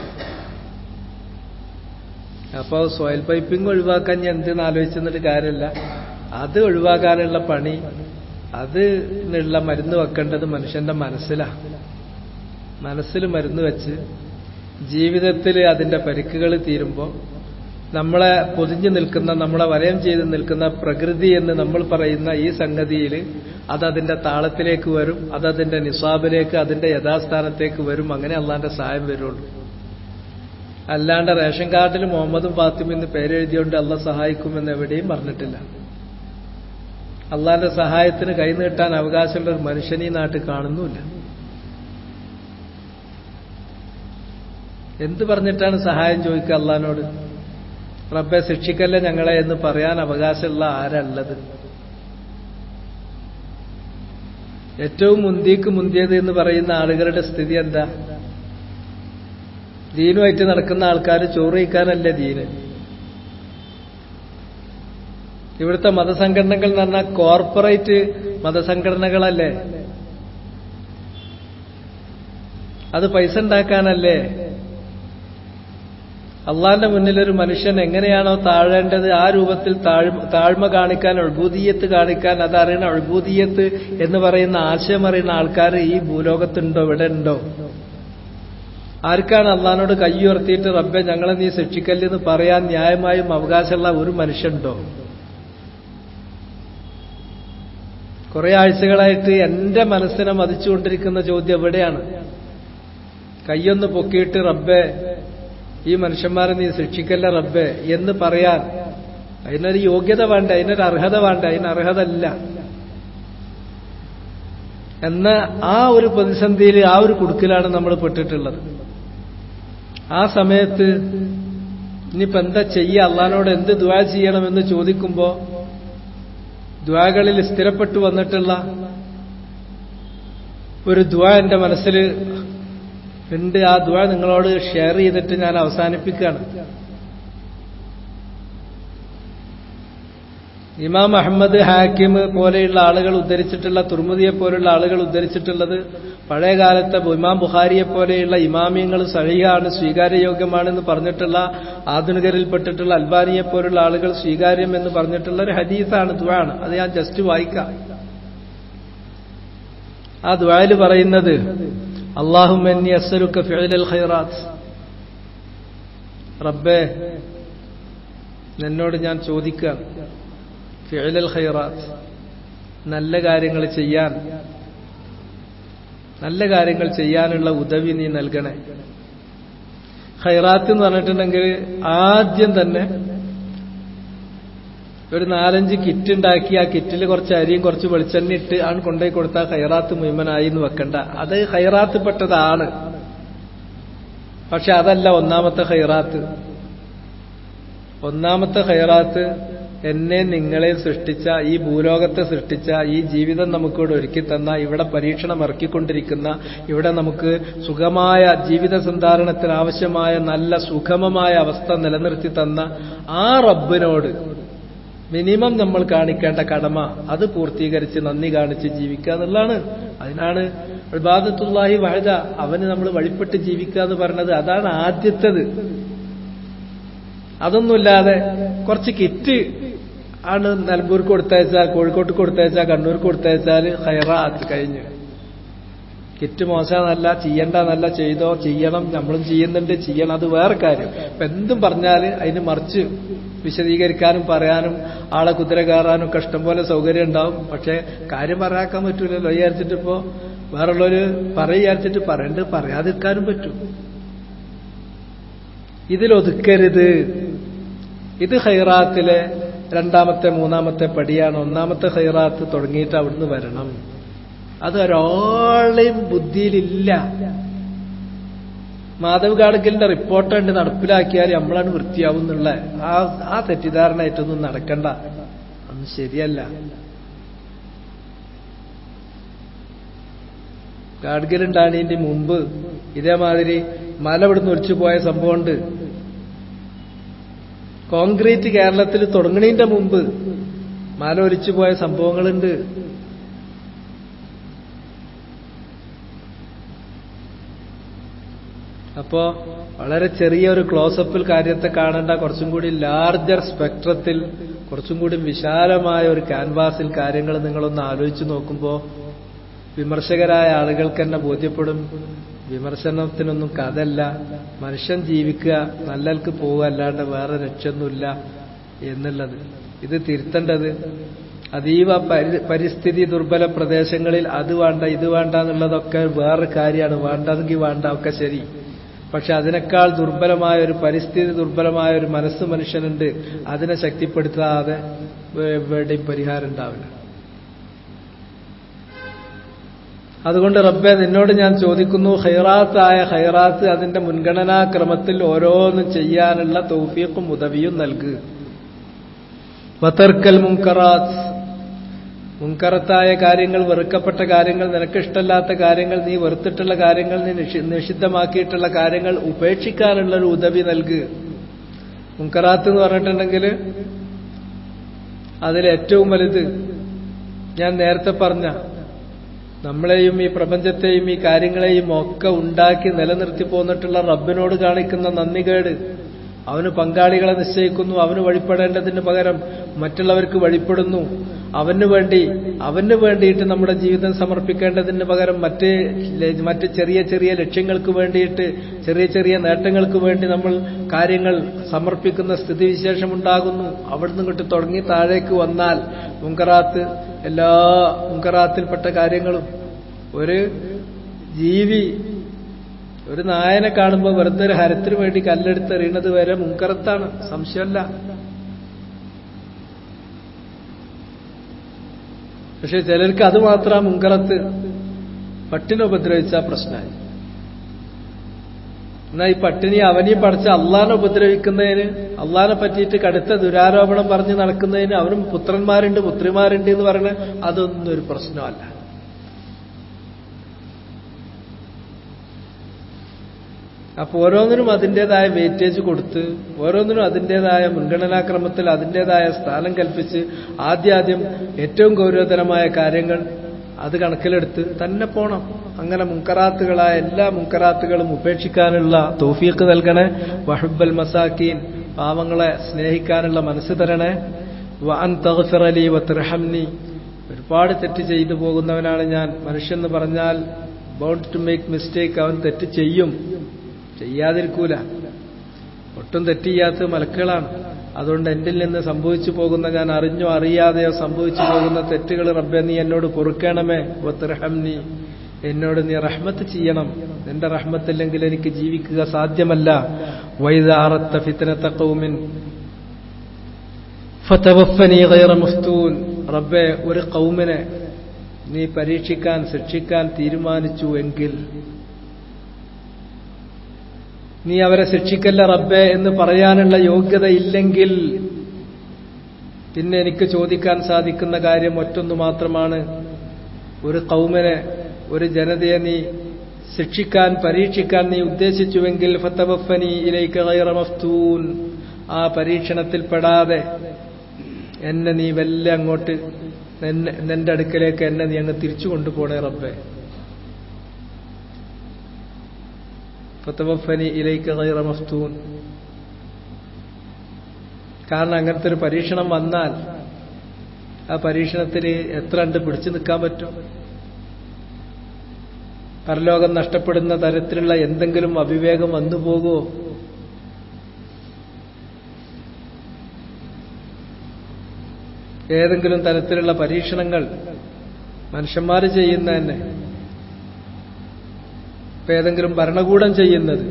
അപ്പോ സോയിൽ പൈപ്പിംഗ് ഒഴിവാക്കാൻ ഞാൻ എന്തെന്ന് ആലോചിച്ചെന്നിട്ട് കാര്യമില്ല. അത് ഒഴിവാക്കാനുള്ള പണി, അതിനുള്ള മരുന്ന് വെക്കേണ്ടത് മനുഷ്യന്റെ മനസ്സിലാണ്. മനസ്സിൽ മരുന്ന് വെച്ച് ജീവിതത്തിൽ അതിന്റെ പരിക്കുകൾ തീരുമ്പോൾ നമ്മളെ പൊതിഞ്ഞു നിൽക്കുന്ന, നമ്മളെ വലയം ചെയ്ത് നിൽക്കുന്ന പ്രകൃതി എന്ന് നമ്മൾ പറയുന്ന ഈ സംഗതിയിൽ അതതിന്റെ താളത്തിലേക്ക് വരും, അതതിന്റെ നിസ്വാബിലേക്ക്, അതിന്റെ യഥാസ്ഥാനത്തേക്ക് വരും. അങ്ങനെ അള്ളാന്റെ സഹായം വരുള്ളൂ. അല്ലാണ്ട് റേഷൻ കാർഡിൽ മുഹമ്മദും ഫാത്തിമയും എന്ന് പേരെഴുതിയോണ്ട് അള്ളാഹ് സഹായിക്കുമെന്ന് എവിടെയും പറഞ്ഞിട്ടില്ല. അള്ളാന്റെ സഹായത്തിന് കൈനീട്ടാൻ അവകാശമുള്ള ഒരു മനുഷ്യനെ ഈ നാട്ടിൽ കാണുന്നുമില്ല. എന്ത് പറഞ്ഞിട്ടാണ് സഹായം ചോദിക്കുക അള്ളാനോട്? റബ്ബെ ശിക്ഷിക്കല്ലേ ഞങ്ങളെ എന്ന് പറയാൻ അവകാശമുള്ള ആരല്ലത്? ഏറ്റവും മുന്തിയത് എന്ന് പറയുന്ന ആളുകളുടെ സ്ഥിതി എന്താ? ദീനുമായിട്ട് നടക്കുന്ന ആൾക്കാർ ചോറ് കഴിക്കാനല്ലേ ദീന്. ഇവിടുത്തെ മതസംഘടനകൾ എന്ന് പറഞ്ഞാൽ കോർപ്പറേറ്റ് മതസംഘടനകളല്ലേ? അത് പൈസ ഉണ്ടാക്കാനല്ലേ? അള്ളാന്റെ മുന്നിലൊരു മനുഷ്യൻ എങ്ങനെയാണോ താഴേണ്ടത് ആ രൂപത്തിൽ താഴ്മ കാണിക്കാൻ, ഉൾബൂദിയത്ത് കാണിക്കാൻ, അതറിയണ ഉൾബൂദിയത്ത് എന്ന് പറയുന്ന ആശയം അറിയുന്ന ആൾക്കാർ ഈ ഭൂലോകത്തുണ്ടോ? ഇവിടെ ഉണ്ടോ? ആർക്കാണ് അള്ളാനോട് കയ്യുയർത്തിയിട്ട് റബ്ബെ ഞങ്ങളെ നീ ശിക്ഷിക്കല്ലെന്ന് പറയാൻ ന്യായമായും അവകാശമുള്ള ഒരു മനുഷ്യനുണ്ടോ? കുറെ ആഴ്ചകളായിട്ട് എന്റെ മനസ്സിനെ മതിച്ചുകൊണ്ടിരിക്കുന്ന ചോദ്യം എവിടെയാണ്? കയ്യൊന്ന് പൊക്കിയിട്ട് റബ്ബെ ഈ മനുഷ്യന്മാരെ നീ ശിക്ഷിക്കല്ല റബ്ബെ എന്ന് പറയാൻ അതിനൊരു യോഗ്യത വേണ്ട, അതിനൊരു അർഹത വേണ്ട. അതിന് അർഹത ഇല്ല എന്ന ആ ഒരു പ്രതിസന്ധിയിൽ, ആ ഒരു കുടുക്കിലാണ് നമ്മൾ പെട്ടിട്ടുള്ളത്. ആ സമയത്ത് ഇനിയിപ്പോ എന്താ ചെയ്യുക, അള്ളാനോട് എന്ത് ദുആ ചെയ്യണമെന്ന് ചോദിക്കുമ്പോ ദുആകളിൽ സ്ഥിരപ്പെട്ടു വന്നിട്ടുള്ള ഒരു ദുആ എന്റെ മനസ്സിൽ ഉണ്ട്. ആ ദുആ നിങ്ങളോട് ഷെയർ ചെയ്തിട്ട് ഞാൻ അവസാനിപ്പിക്കുകയാണ്. ഇമാം അഹമ്മദ്, ഹാക്കിം പോലെയുള്ള ആളുകൾ ഉദ്ധരിച്ചിട്ടുള്ള, തുർമുദിയെ പോലുള്ള ആളുകൾ ഉദ്ധരിച്ചിട്ടുള്ളത് പഴയകാലത്തെ ഇമാം ബുഖാരിയെ പോലെയുള്ള ഇമാമിയങ്ങൾ സഹീഹാണ്, സ്വീകാര്യയോഗ്യമാണെന്ന് പറഞ്ഞിട്ടുള്ള ആധുനികരിൽപ്പെട്ടിട്ടുള്ള അൽബാനിയെ പോലുള്ള ആളുകൾ സ്വീകാര്യം എന്ന് പറഞ്ഞിട്ടുള്ള ഒരു ഹദീസാണ്, ദുആണ്. അത് ഞാൻ ജസ്റ്റ് വായിക്കാം. ആ ദുആയിൽ പറയുന്നത്, അല്ലാഹുമ്മ ഇന്നി അസ്അലുക ഫിഅലൽ ഖൈറാത്ത്, റബ്ബേ നിന്നോട് ഞാൻ ചോദിക്കാം, ഫിഅലൽ ഖൈറാത്ത്, നല്ല കാര്യങ്ങൾ ചെയ്യാനുള്ള ഉദവി നീ നൽകണേ. ഖൈറാത്ത് എന്ന് പറഞ്ഞിട്ടുണ്ടെങ്കിൽ ആദ്യം തന്നെ ഒരു 4-5 കിറ്റ് ഉണ്ടാക്കി ആ കിറ്റിൽ കുറച്ച് അരിയും കുറച്ച് വെളിച്ചെണ്ണ ഇട്ട് ആണ് കൊണ്ടുപോയി കൊടുത്താൽ ഖൈറാത്ത് മുഴുവനായി എന്ന് വെക്കണ്ട. അത് ഖൈറാത്ത് പെട്ടതാണ്. പക്ഷെ അതല്ല ഒന്നാമത്തെ ഖൈറാത്ത്. ഒന്നാമത്തെ ഖൈറാത്ത് എന്നെ നിങ്ങളെ സൃഷ്ടിച്ച, ഈ ഭൂലോകത്തെ സൃഷ്ടിച്ച, ഈ ജീവിതം നമുക്കിവിടെ ഒരുക്കി തന്ന, ഇവിടെ പരീക്ഷണം ഇറക്കിക്കൊണ്ടിരിക്കുന്ന, ഇവിടെ നമുക്ക് സുഖമായ ജീവിത സന്ധാരണത്തിന് ആവശ്യമായ നല്ല സുഗമമായ അവസ്ഥ നിലനിർത്തി തന്ന ആ റബ്ബിനോട് മിനിമം നമ്മൾ കാണിക്കേണ്ട കടമ അത് പൂർത്തീകരിച്ച് നന്ദി കാണിച്ച് ജീവിക്കുക എന്നുള്ളതാണ്. അതിനാണ് ഇബാദത്തുല്ലാഹി വഹദ, അവന് നമ്മൾ വഴിപ്പെട്ട് ജീവിക്കുക എന്ന് പറഞ്ഞത്. അതാണ് ആദ്യത്തേത്. അതൊന്നുമില്ലാതെ കുറച്ച് കിറ്റ് ആണ് നിലമ്പൂർക്ക് കൊടുത്തയച്ചാൽ, കോഴിക്കോട്ട് കൊടുത്തയച്ചാൽ, കണ്ണൂർക്ക് കൊടുത്തയച്ചാൽ ഖൈറാത്ത് കഴിഞ്ഞു. കിറ്റ് മോശമെന്നല്ല, ചെയ്യണ്ടെന്നല്ല, ചെയ്തോ, ചെയ്യണം, നമ്മളും ചെയ്യുന്നുണ്ട്, ചെയ്യണം, അത് വേറെ കാര്യം. ഇപ്പൊ എന്തും പറഞ്ഞാൽ അതിന് മറിച്ച് വിശദീകരിക്കാനും പറയാനും ആളെ കുതിര കയറാനും ഒക്കെ ഇഷ്ടംപോലെ സൗകര്യം ഉണ്ടാവും. പക്ഷെ കാര്യം പറയാക്കാൻ പറ്റൂലല്ലോ. വിചാരിച്ചിട്ടിപ്പോ വേറുള്ളവര് വിചാരിച്ചിട്ട് പറയാതിരിക്കാനും പറ്റും. ഇതിലൊതുക്കരുത്. ഇത് ഖൈറാത്തിലെ 2ാമത്തെ 3ാമത്തെ പടിയാണ്. 1ാമത്തെ ഖൈറാത്ത് തുടങ്ങിയിട്ട് അവിടുന്ന് വരണം. അത് ഒരാളെയും ബുദ്ധിയിലില്ല. മാധവ് ഗാഡ്ഗിലിന്റെ റിപ്പോർട്ട് കണ്ട് നടപ്പിലാക്കിയാൽ നമ്മളാണ് വൃത്തിയാവുന്നുള്ള ആ തെറ്റിദ്ധാരണയായിട്ടൊന്നും നടക്കണ്ട. അതൊന്നും ശരിയല്ല. ഗാഡ്ഗിലുണ്ടാണതിന്റെ മുമ്പ് ഇതേമാതിരി മല ഇവിടുന്ന് ഒലിച്ചു പോയ സംഭവമുണ്ട്. കോൺക്രീറ്റ് കേരളത്തിൽ തുടങ്ങണതിന്റെ മുമ്പ് മല ഒലിച്ചു പോയ സംഭവങ്ങളുണ്ട്. അപ്പോ വളരെ ചെറിയൊരു ക്ലോസപ്പിൽ കാര്യത്തെ കാണേണ്ട, കുറച്ചും കൂടി ലാർജർ സ്പെക്ട്രത്തിൽ, കുറച്ചും കൂടി വിശാലമായ ഒരു ക്യാൻവാസിൽ കാര്യങ്ങൾ നിങ്ങളൊന്ന് ആലോചിച്ചു നോക്കുമ്പോൾ വിമർശകരായ ആളുകൾക്ക് തന്നെ ബോധ്യപ്പെടും, വിമർശനത്തിനൊന്നും കഥല്ല, മനുഷ്യൻ ജീവിക്കുക, നല്ലൽക്ക് പോവുക, അല്ലാണ്ട് വേറെ രക്ഷയൊന്നുമില്ല എന്നുള്ളത്. ഇത് തിരുത്തേണ്ടത് അതീവ പരിസ്ഥിതി ദുർബല പ്രദേശങ്ങളിൽ അത് വേണ്ട ഇത് വേണ്ട എന്നുള്ളതൊക്കെ വേറെ കാര്യമാണ്. വേണ്ടെങ്കിൽ വേണ്ട, ഒക്കെ ശരി. പക്ഷെ അതിനേക്കാൾ ദുർബലമായ ഒരു പരിസ്ഥിതി, ദുർബലമായ ഒരു മനസ്സ് മനുഷ്യനുണ്ട്. അതിനെ ശക്തിപ്പെടുത്താതെ എവിടെയും പരിഹാരം ഉണ്ടാവില്ല. അതുകൊണ്ട് റബ്ബേ നിന്നോട് ഞാൻ ചോദിക്കുന്നു, ഖൈറാത്തായ ഖൈറാത്ത് അതിന്റെ മുൻഗണനാക്രമത്തിൽ ഓരോന്നും ചെയ്യാനുള്ള തൗഫീഖും ഉദവിയും നൽകു. വതർക്കൽ മുൻകറാത്ത്, മുൻകറത്തായ കാര്യങ്ങൾ, വെറുക്കപ്പെട്ട കാര്യങ്ങൾ, നിനക്കിഷ്ടമില്ലാത്ത കാര്യങ്ങൾ, നീ വെറുത്തിട്ടുള്ള കാര്യങ്ങൾ, നീ നിഷിദ്ധമാക്കിയിട്ടുള്ള കാര്യങ്ങൾ ഉപേക്ഷിക്കാനുള്ള ഒരു ഉദവി നൽകു. മുൻകറാത്ത് എന്ന് പറഞ്ഞിട്ടുണ്ടെങ്കിൽ അതിലേറ്റവും വലുത് ഞാൻ നേരത്തെ പറഞ്ഞ നമ്മളെയും ഈ പ്രപഞ്ചത്തെയും ഈ കാര്യങ്ങളെയും ഒക്കെ ഉണ്ടാക്കി നിലനിർത്തി പോന്നിട്ടുള്ള റബ്ബിനോട് കാണിക്കുന്ന നന്ദികേട്. അവന് പങ്കാളികളെ നിശ്ചയിക്കുന്നു, അവന് വഴിപ്പെടേണ്ടതിന് പകരം മറ്റുള്ളവർക്ക് വഴിപ്പെടുന്നു. അവന് വേണ്ടിയിട്ട് നമ്മുടെ ജീവിതം സമർപ്പിക്കേണ്ടതിന് പകരം മറ്റ് ചെറിയ ചെറിയ ലക്ഷ്യങ്ങൾക്ക് വേണ്ടിയിട്ട്, ചെറിയ ചെറിയ നേട്ടങ്ങൾക്ക് വേണ്ടി നമ്മൾ കാര്യങ്ങൾ സമർപ്പിക്കുന്ന സ്ഥിതിവിശേഷമുണ്ടാകുന്നു. അവിടുന്ന് ഇങ്ങോട്ട് തുടങ്ങി താഴേക്ക് വന്നാൽ മുൻകറാത്ത്, എല്ലാ മുൻകറാത്തിൽപ്പെട്ട കാര്യങ്ങളും. ഒരു ജീവി, ഒരു നായനെ കാണുമ്പോൾ വെറുതെ ഒരു ഹരത്തിന് വേണ്ടി കല്ലെടുത്തെറിയുന്നത് വരെ മുൻകറത്താണ്, സംശയമല്ല. പക്ഷെ ചിലർക്ക് അത് മാത്രം മുൻകറത്ത്. പട്ടിനെ ഉപദ്രവിച്ച പ്രശ്നമായി. എന്നാൽ ഈ പട്ടിണി അവനെയും പഠിച്ച അള്ളാനെ ഉപദ്രവിക്കുന്നതിന്, അള്ളാനെ പറ്റിയിട്ട് കടുത്ത ദുരാരോപണം പറഞ്ഞ് നടക്കുന്നതിന് അവനും പുത്രന്മാരുണ്ട് പുത്രിമാരുണ്ട് എന്ന് പറയുന്നത് അതൊന്നും ഒരു പ്രശ്നമല്ല. അപ്പോൾ ഓരോന്നിനും അതിൻ്റെതായ വെയിറ്റേജ് കൊടുത്ത് ഓരോന്നിനും അതിൻ്റെതായ മുൻഗണനാക്രമത്തിൽ അതിൻ്റെതായ സ്ഥാനം കൽപ്പിച്ച് ആദ്യം ഏറ്റവും ഗൗരവതരമായ കാര്യങ്ങൾ അത് കണക്കിലെടുത്ത് തന്നെ പോണം. അങ്ങനെ മുൻകറാത്തുകളായ എല്ലാ മുൻകറാത്തുകളും ഉപേക്ഷിക്കാനുള്ള തൗഫീഖ് നൽകണേ. വഹുബ്ബൽ മസാക്കീൻ, പാവങ്ങളെ സ്നേഹിക്കാനുള്ള മനസ്സ് തരണേ. വഅൻ തഗ്ഫിറ ലീ വതർഹംനി, ഒരുപാട് തെറ്റ് ചെയ്തു പോകുന്നവനാണ് ഞാൻ. മനുഷ്യൻ പറഞ്ഞാൽ ബൗണ്ട് ടു മേക്ക് മിസ്റ്റേക്ക്, അവൻ തെറ്റ് ചെയ്യും, ചെയ്യാതിരിക്കൂല. ഒട്ടും തെറ്റ് ചെയ്യാത്ത മലക്കുകളാണ്. അതുകൊണ്ട് എന്നിൽ നിന്ന് സംഭവിച്ചു പോകുന്ന, ഞാൻ അറിഞ്ഞോ അറിയാതെയോ സംഭവിച്ചു പോകുന്ന തെറ്റുകൾ റബ്ബേ നീ എന്നോട് പൊറുക്കണമേ. വതർഹംനി, എന്നോട് നീ റഹ്മത്ത് ചെയ്യണം. നിന്റെ റഹ്മത്തില്ലെങ്കിൽ എനിക്ക് ജീവിക്കുക സാധ്യമല്ല. വഇദാ അറദ്ത ഫിത്നത ഖൗമിൻ ഫതവഫനി ഗൈറ മഫ്തൂൻ, റബ്ബേ ഒരു ഖൗമിനെ നീ പരീക്ഷിക്കാൻ ശിക്ഷിക്കാൻ തീരുമാനിച്ചു എങ്കിൽ നീ അവരെ ശിക്ഷിക്കല്ല റബ്ബേ എന്ന് പറയാനുള്ള യോഗ്യത ഇല്ലെങ്കിൽ പിന്നെ എനിക്ക് ചോദിക്കാൻ സാധിക്കുന്ന കാര്യം ഒറ്റൊന്നു മാത്രമാണ്. ഒരു ഖൗമിനെ, ഒരു ജനതയെ നീ ശിക്ഷിക്കാൻ പരീക്ഷിക്കാൻ നീ ഉദ്ദേശിച്ചുവെങ്കിൽ ഫതവഫനി ഇലൈക ഗൈറ മഫ്തൂൻ, ആ പരീക്ഷണത്തിൽ പെടാതെ എന്നെ നീ വല്ല അങ്ങോട്ട് നിന്റെ അടുക്കലേക്ക് എന്നെ നീ അങ്ങ് തിരിച്ചു കൊണ്ടുപോണേ റബ്ബേ. ഫതവഫനി ഇലൈക ഗൈറ മഫ്തൂൻ. കാരണം അങ്ങനത്തെ ഒരു പരീക്ഷണം വന്നാൽ ആ പരീക്ഷണത്തിൽ എത്ര കണ്ട് പിടിച്ചു നിൽക്കാൻ പറ്റും? പരലോകം നഷ്ടപ്പെടുന്ന തരത്തിലുള്ള എന്തെങ്കിലും അവിവേകം വന്നു പോകുമോ? ഏതെങ്കിലും തരത്തിലുള്ള പരീക്ഷണങ്ങൾ മനുഷ്യന്മാർ ചെയ്യുന്ന തന്നെ, ഇപ്പൊ ഏതെങ്കിലും ഭരണകൂടം ചെയ്യുന്നത്,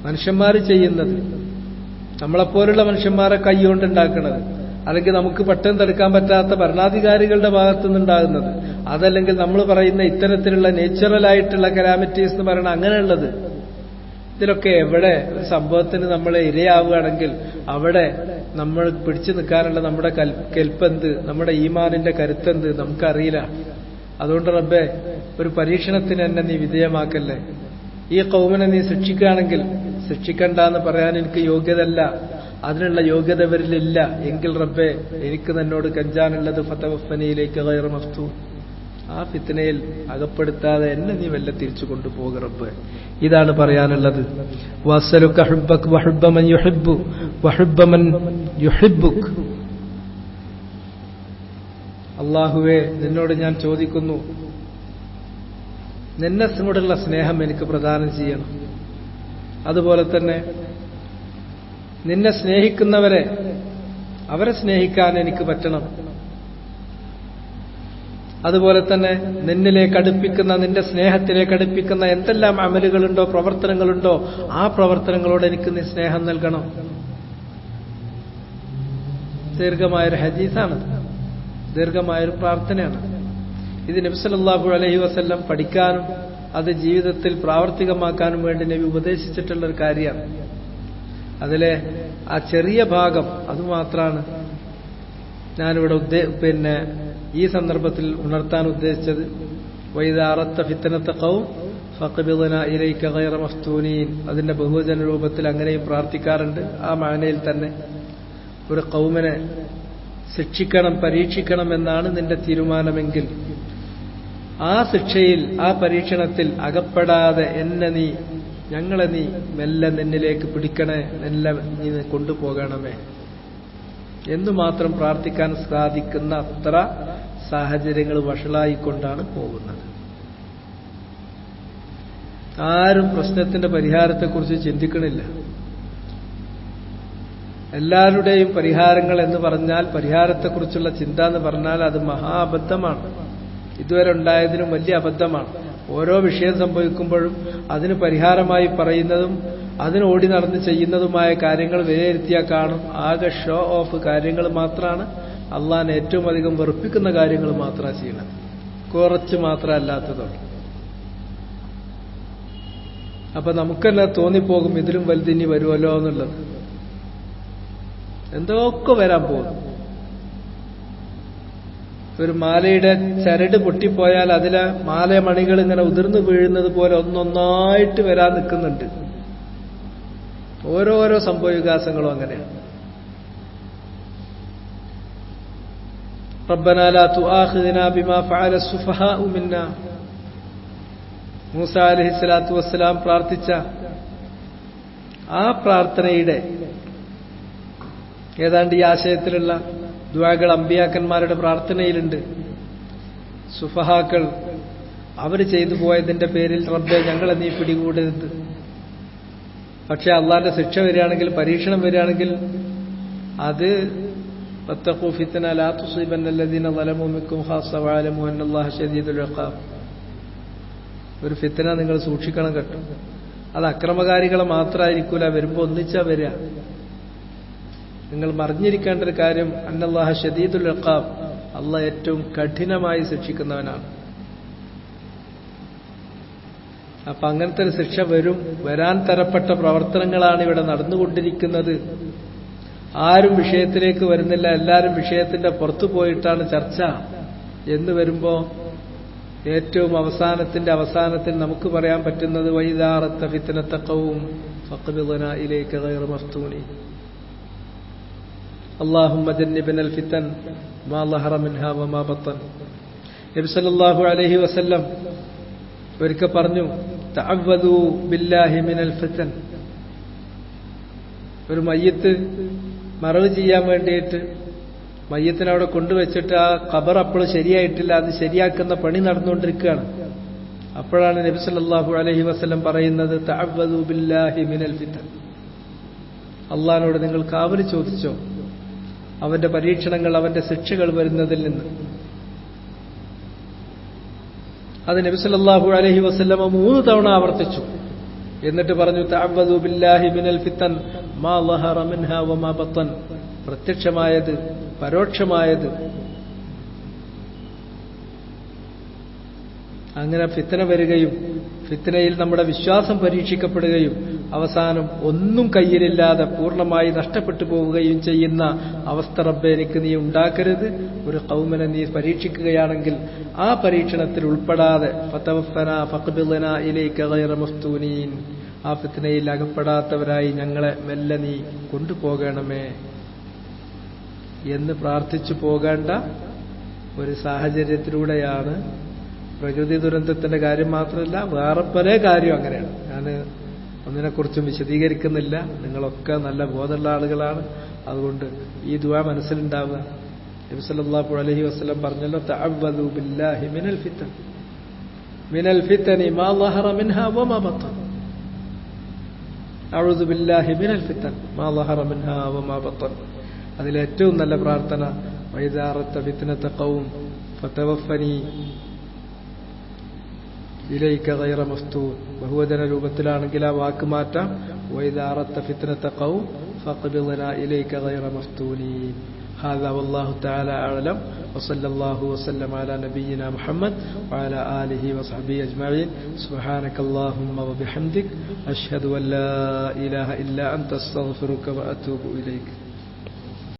മനുഷ്യന്മാർ ചെയ്യുന്നത്, നമ്മളെപ്പോലുള്ള മനുഷ്യന്മാരെ കൈകൊണ്ടുണ്ടാക്കുന്നത്, അല്ലെങ്കിൽ നമുക്ക് പെട്ടെന്ന് തടുക്കാൻ പറ്റാത്ത ഭരണാധികാരികളുടെ ഭാഗത്തു നിന്നുണ്ടാകുന്നത്, അതല്ലെങ്കിൽ നമ്മൾ പറയുന്ന ഇത്തരത്തിലുള്ള നേച്ചുറലായിട്ടുള്ള കലാമിറ്റീസ് എന്ന് പറയുന്നത് അങ്ങനെയുള്ളത്. ഇതിലൊക്കെ എവിടെ ഒരു സംഭവത്തിന് നമ്മൾ ഇരയാവുകയാണെങ്കിൽ അവിടെ നമ്മൾ പിടിച്ചു നിൽക്കാനുള്ള നമ്മുടെ കെൽപ്പെന്ത്, നമ്മുടെ ഈമാനിന്റെ കരുത്തെന്ത് നമുക്കറിയില്ല. അതുകൊണ്ട് റബ്ബേ ഒരു പരീക്ഷണത്തിന് എന്നെ നീ വിധേയമാക്കല്ലേ. ഈ ഖൗമിനെ നീ ശിക്ഷിക്കുകയാണെങ്കിൽ ശിക്ഷിക്കണ്ട എന്ന് പറയാൻ എനിക്ക് യോഗ്യതല്ല, അതിനുള്ള യോഗ്യത ഇവരിലില്ല എങ്കിൽ റബ്ബേ എനിക്ക് നിന്നോട് കഞ്ചാനുള്ളത് ഫതവഫനി ഇലൈക ഗൈറ മഫ്തൂൻ, ആ ഫിത്നയിൽ അകപ്പെടുത്താതെ എന്നെ നീ വല്ല തിരിച്ചു കൊണ്ടുപോക റബ്ബേ. ഇതാണ് പറയാനുള്ളത്. വഅസ്അലുക ഹുബ്ബക വഹുബ്ബ മൻ യുഹിബ്ബു വഹുബ്ബ മൻ യുഹിബ്ബുക. അല്ലാഹുവേ നിന്നോട് ഞാൻ ചോദിക്കുന്നു, നിന്നോടുള്ള സ്നേഹം എനിക്ക് പ്രദാനം ചെയ്യണം. അതുപോലെ തന്നെ നിന്നെ സ്നേഹിക്കുന്നവരെ അവരെ സ്നേഹിക്കാൻ എനിക്ക് പറ്റണം. അതുപോലെ തന്നെ നിന്നിലേക്ക് അടുപ്പിക്കുന്ന, നിന്റെ സ്നേഹത്തിലേക്ക് അടുപ്പിക്കുന്ന എന്തെല്ലാം അമലുകളുണ്ടോ, പ്രവർത്തനങ്ങളുണ്ടോ, ആ പ്രവർത്തനങ്ങളോട് എനിക്ക് നീ സ്നേഹം നൽകണം. ദീർഘമായൊരു ഹദീസാണ്, ദീർഘമായൊരു പ്രാർത്ഥനയാണ്. ഇത് നബി സല്ലല്ലാഹു അലൈഹി വസല്ലം പഠിക്കാനും അത് ജീവിതത്തിൽ പ്രാവർത്തികമാക്കാനും വേണ്ടി നബി ഉപദേശിച്ചിട്ടുള്ള ഒരു കാര്യമാണ്. അതിലെ ആ ചെറിയ ഭാഗം അതുമാത്രമാണ് ഞാനിവിടെ ഈ സന്ദർഭത്തിൽ ഉണർത്താൻ ഉദ്ദേശിച്ചത്. വഇദാ അറദ്ത ഫിത്നത ഖൗം ഫഖ്ബിദ്നാ ഇലൈക ഗൈറ മഫ്തൂനീൻ. അതിന്റെ ബഹുവചന രൂപത്തിൽ അങ്ങനെയും പ്രാർത്ഥിക്കാറുണ്ട്. ആ മാനയിൽ തന്നെ ഒരു ഖൗമിനെ ശിക്ഷിക്കണം, പരീക്ഷിക്കണം എന്നാണ് നിന്റെ തീരുമാനമെങ്കിൽ ആ ശിക്ഷയിൽ, ആ പരീക്ഷണത്തിൽ അകപ്പെടാതെ ഞങ്ങളെ നീ മെല്ലെ നിന്നിലേക്ക് പിടിക്കണേ, മെല്ലെ നീ കൊണ്ടുപോകണമേ എന്നു മാത്രം പ്രാർത്ഥിക്കാൻ സാധിക്കുന്ന അത്ര സാഹചര്യങ്ങൾ വഷളായിക്കൊണ്ടാണ് പോകുന്നത്. ആരും പ്രശ്നത്തിന്റെ പരിഹാരത്തെക്കുറിച്ച് ചിന്തിക്കണില്ല. എല്ലാവരുടെയും പരിഹാരങ്ങൾ എന്ന് പറഞ്ഞാൽ, പരിഹാരത്തെക്കുറിച്ചുള്ള ചിന്ത എന്ന് പറഞ്ഞാൽ അത് മഹാ അബദ്ധമാണ്. ഇതുവരെ ഉണ്ടായതിനും വലിയ അബദ്ധമാണ്. ഓരോ വിഷയം സംഭവിക്കുമ്പോഴും അതിന് പരിഹാരമായി പറയുന്നതും അതിന് ഓടി നടന്ന് ചെയ്യുന്നതുമായ കാര്യങ്ങൾ വിലയിരുത്തിയാൽ കാണും ആകെ ഷോ ഓഫ് കാര്യങ്ങൾ മാത്രമാണ്. അള്ളാഹിനെ ഏറ്റവും അധികം വെറുപ്പിക്കുന്ന കാര്യങ്ങൾ മാത്രമാണ് ചെയ്യുന്നത്, കുറച്ച് മാത്രമല്ലാത്തതുണ്ട്. അപ്പൊ നമുക്കെല്ലാം തോന്നിപ്പോകും ഇതിലും വലുതിനി വരുമല്ലോ എന്നുള്ളത്. എന്തൊക്കെ വരാൻ പോകും. ഒരു മാലയുടെ ചരട് പൊട്ടിപ്പോയാൽ അതിലെ മാലമണികൾ ഇങ്ങനെ ഉതിർന്നു വീഴുന്നത് പോലെ ഒന്നൊന്നായിട്ട് വരാൻ നിൽക്കുന്നുണ്ട്. ഓരോരോ സംഭവവികാസങ്ങളും അങ്ങനെയാണ്. റബ്ബനാ ലാ തുആഖിദ്നാ ബിമാ ഫഅല സുഫഹാഉ മിന്നാ. മൂസ അലൈഹിസ്സലാത്തു വസ്സലാം പ്രാർത്ഥിച്ച ആ പ്രാർത്ഥനയുടെ ഏതാണ്ട് ഈ ആശയത്തിലുള്ള ദുആകൾ അമ്പിയാക്കന്മാരുടെ പ്രാർത്ഥനയിലുണ്ട്. സുഫഹാക്കൾ അവർ ചെയ്തു പോയതിന്റെ പേരിൽ റബ്ബേ ഞങ്ങളെ നീ പിടികൂടരുത്. പക്ഷെ അള്ളാന്റെ ശിക്ഷ വരികയാണെങ്കിൽ, പരീക്ഷണം വരികയാണെങ്കിൽ, അത് വത്തഖൂ ഫിത്ന ലാ തുസീബന്നല്ലദീന ളലമൂ മിൻകും ഖാസ്സ വഅലമൂ അന്നല്ലാഹ ശദീദുൽ ഇഖാബ്. ഒരു ഫിത്ന നിങ്ങൾ സൂക്ഷിക്കണം കേട്ടോ. അത് അക്രമകാരികളെ മാത്രമായിരിക്കൂല, വരുമ്പോൾ ഒന്നിച്ചാ വരിക. നിങ്ങൾ മറിഞ്ഞിരിക്കേണ്ട ഒരു കാര്യം, അന്നല്ലാഹ ശദീദുൽ ഇഖാബ്, അള്ളാഹ് ഏറ്റവും കഠിനമായി ശിക്ഷിക്കുന്നവനാണ്. അപ്പൊ അങ്ങനത്തെ ഒരു ശിക്ഷ വരാൻ തരപ്പെട്ട പ്രവർത്തനങ്ങളാണ് ഇവിടെ നടന്നുകൊണ്ടിരിക്കുന്നത്. ആരും വിഷയത്തിലേക്ക് വരുന്നില്ല, എല്ലാവരും വിഷയത്തിന്റെ പുറത്തു പോയിട്ടാണ് ചർച്ച എന്ന് വരുമ്പോ ഏറ്റവും അവസാനത്തിൽ നമുക്ക് പറയാൻ പറ്റുന്നത് വൈദാറത്ത ഫിത്നത ഖൗം ഫഖ്ബിദ്നാ ഇലൈക ഗൈറ മഫ്തൂനി. അല്ലാഹുമ്മ ജന്നിബ്നൽ ഫിതൻ മാ ളഹറ മിൻഹാ വമാ ബത്തൻ. നബി സല്ലല്ലാഹു അലൈഹി വസല്ലം ഒരിക്കൽ പറഞ്ഞു, തഅവ്വദു ബില്ലാഹി മിനൽ ഫിതൻ. ഒരു മയ്യത്ത് മറവ് ചെയ്യാൻ വേണ്ടിയിട്ട് മയ്യത്തിനവിടെ കൊണ്ടുവച്ചിട്ട് ആ ഖബർ അപ്പോഴും ശരിയായിട്ടില്ല, അത് ശരിയാക്കുന്ന പണി നടന്നുകൊണ്ടിരിക്കുകയാണ്. അപ്പോഴാണ് നബി സല്ലല്ലാഹു അലൈഹി വസല്ലം പറയുന്നത്, തഅവ്വദു ബില്ലാഹി മിനൽ ഫിതൻ. അള്ളാഹിനോട് നിങ്ങൾ കാവല് ചോദിച്ചോ അവന്റെ പരീക്ഷണങ്ങൾ, അവന്റെ ശിക്ഷകൾ വരുന്നതിൽ നിന്ന്. അത് നബി സല്ലല്ലാഹു അലൈഹി വസല്ലം 3 തവണ ആവർത്തിച്ചു. എന്നിട്ട് പറഞ്ഞു, തഅവ്വദു ബില്ലാഹി മിനൽ ഫിതൻ മാ ളഹറ മിൻഹാ വമാ ബത്തൻ. പ്രത്യക്ഷമായത്, പരോക്ഷമായത്. അങ്ങനെ ഫിത്ന വരികയും ഫിത്നയിൽ നമ്മുടെ വിശ്വാസം പരീക്ഷിക്കപ്പെടുകയും അവസാനം ഒന്നും കയ്യിലില്ലാതെ പൂർണ്ണമായി നഷ്ടപ്പെട്ടു പോവുകയും ചെയ്യുന്ന അവസ്ഥ റബ്ബേ എനിക്ക് നീ ഉണ്ടാക്കരുത്. ഒരു ഖൗമിനെ നീ പരീക്ഷിക്കുകയാണെങ്കിൽ ആ പരീക്ഷണത്തിൽ ഉൾപ്പെടാതെ ഫതവഫനാ ഫഖ്ബിദ്നാ ഇലൈക ഗൈറ മഫ്തൂനീൻ, ആ ഫിത്നയിൽ അകപ്പെടാത്തവരായി ഞങ്ങളെ മെല്ലെ നീ കൊണ്ടുപോകണമേ എന്ന് പ്രാർത്ഥിച്ചു പോകേണ്ട ഒരു സാഹചര്യത്തിലൂടെയാണ്. പ്രകൃതി ദുരന്തത്തിന്റെ കാര്യം മാത്രമല്ല, വേറെ പല കാര്യം അങ്ങനെയാണ്. ഞാൻ ഒന്നിനെക്കുറിച്ചും വിശദീകരിക്കുന്നില്ല. നിങ്ങളൊക്കെ നല്ല ബോധമുള്ള ആളുകളാണ്. അതുകൊണ്ട് ഈ ദുആ മനസ്സിലുണ്ടാവുക. നബി സല്ലല്ലാഹു അലൈഹി വസല്ലം പറഞ്ഞല്ലോ, തഅവ്വദു ബില്ലാഹി മിനൽ ഫിതനി മാ ളഹറ മിൻഹാ വമാ ബത്തൻ. അഊദു ബില്ലാഹി മിനൽ ഫിതൻ മാ ളഹറ മിൻഹാ വമാ ബത്തൻ. അതിലേറ്റവും നല്ല പ്രാർത്ഥന വൈദാറത്ത ഫിത്നത ഖൗം ഫതവഫനി ഇലൈക ഗൈറ മഫ്തൂൻ. ബഹുവചന രൂപത്തിലാണെങ്കിൽ ആ വാക്ക് മാറ്റാം, വൈദാറത്ത ഫിത്നത ഖൗം ഫഖ്ബിദ്നാ ഇലൈക ഗൈറ മഫ്തൂനീൻ. هذا والله تعالى أعلم وصلى الله وسلم على نبينا محمد وعلى آله وصحبه أجمعين. سبحانك اللهم وبحمدك أشهد أن لا إله إلا أنت أستغفرك وأتوب إليك.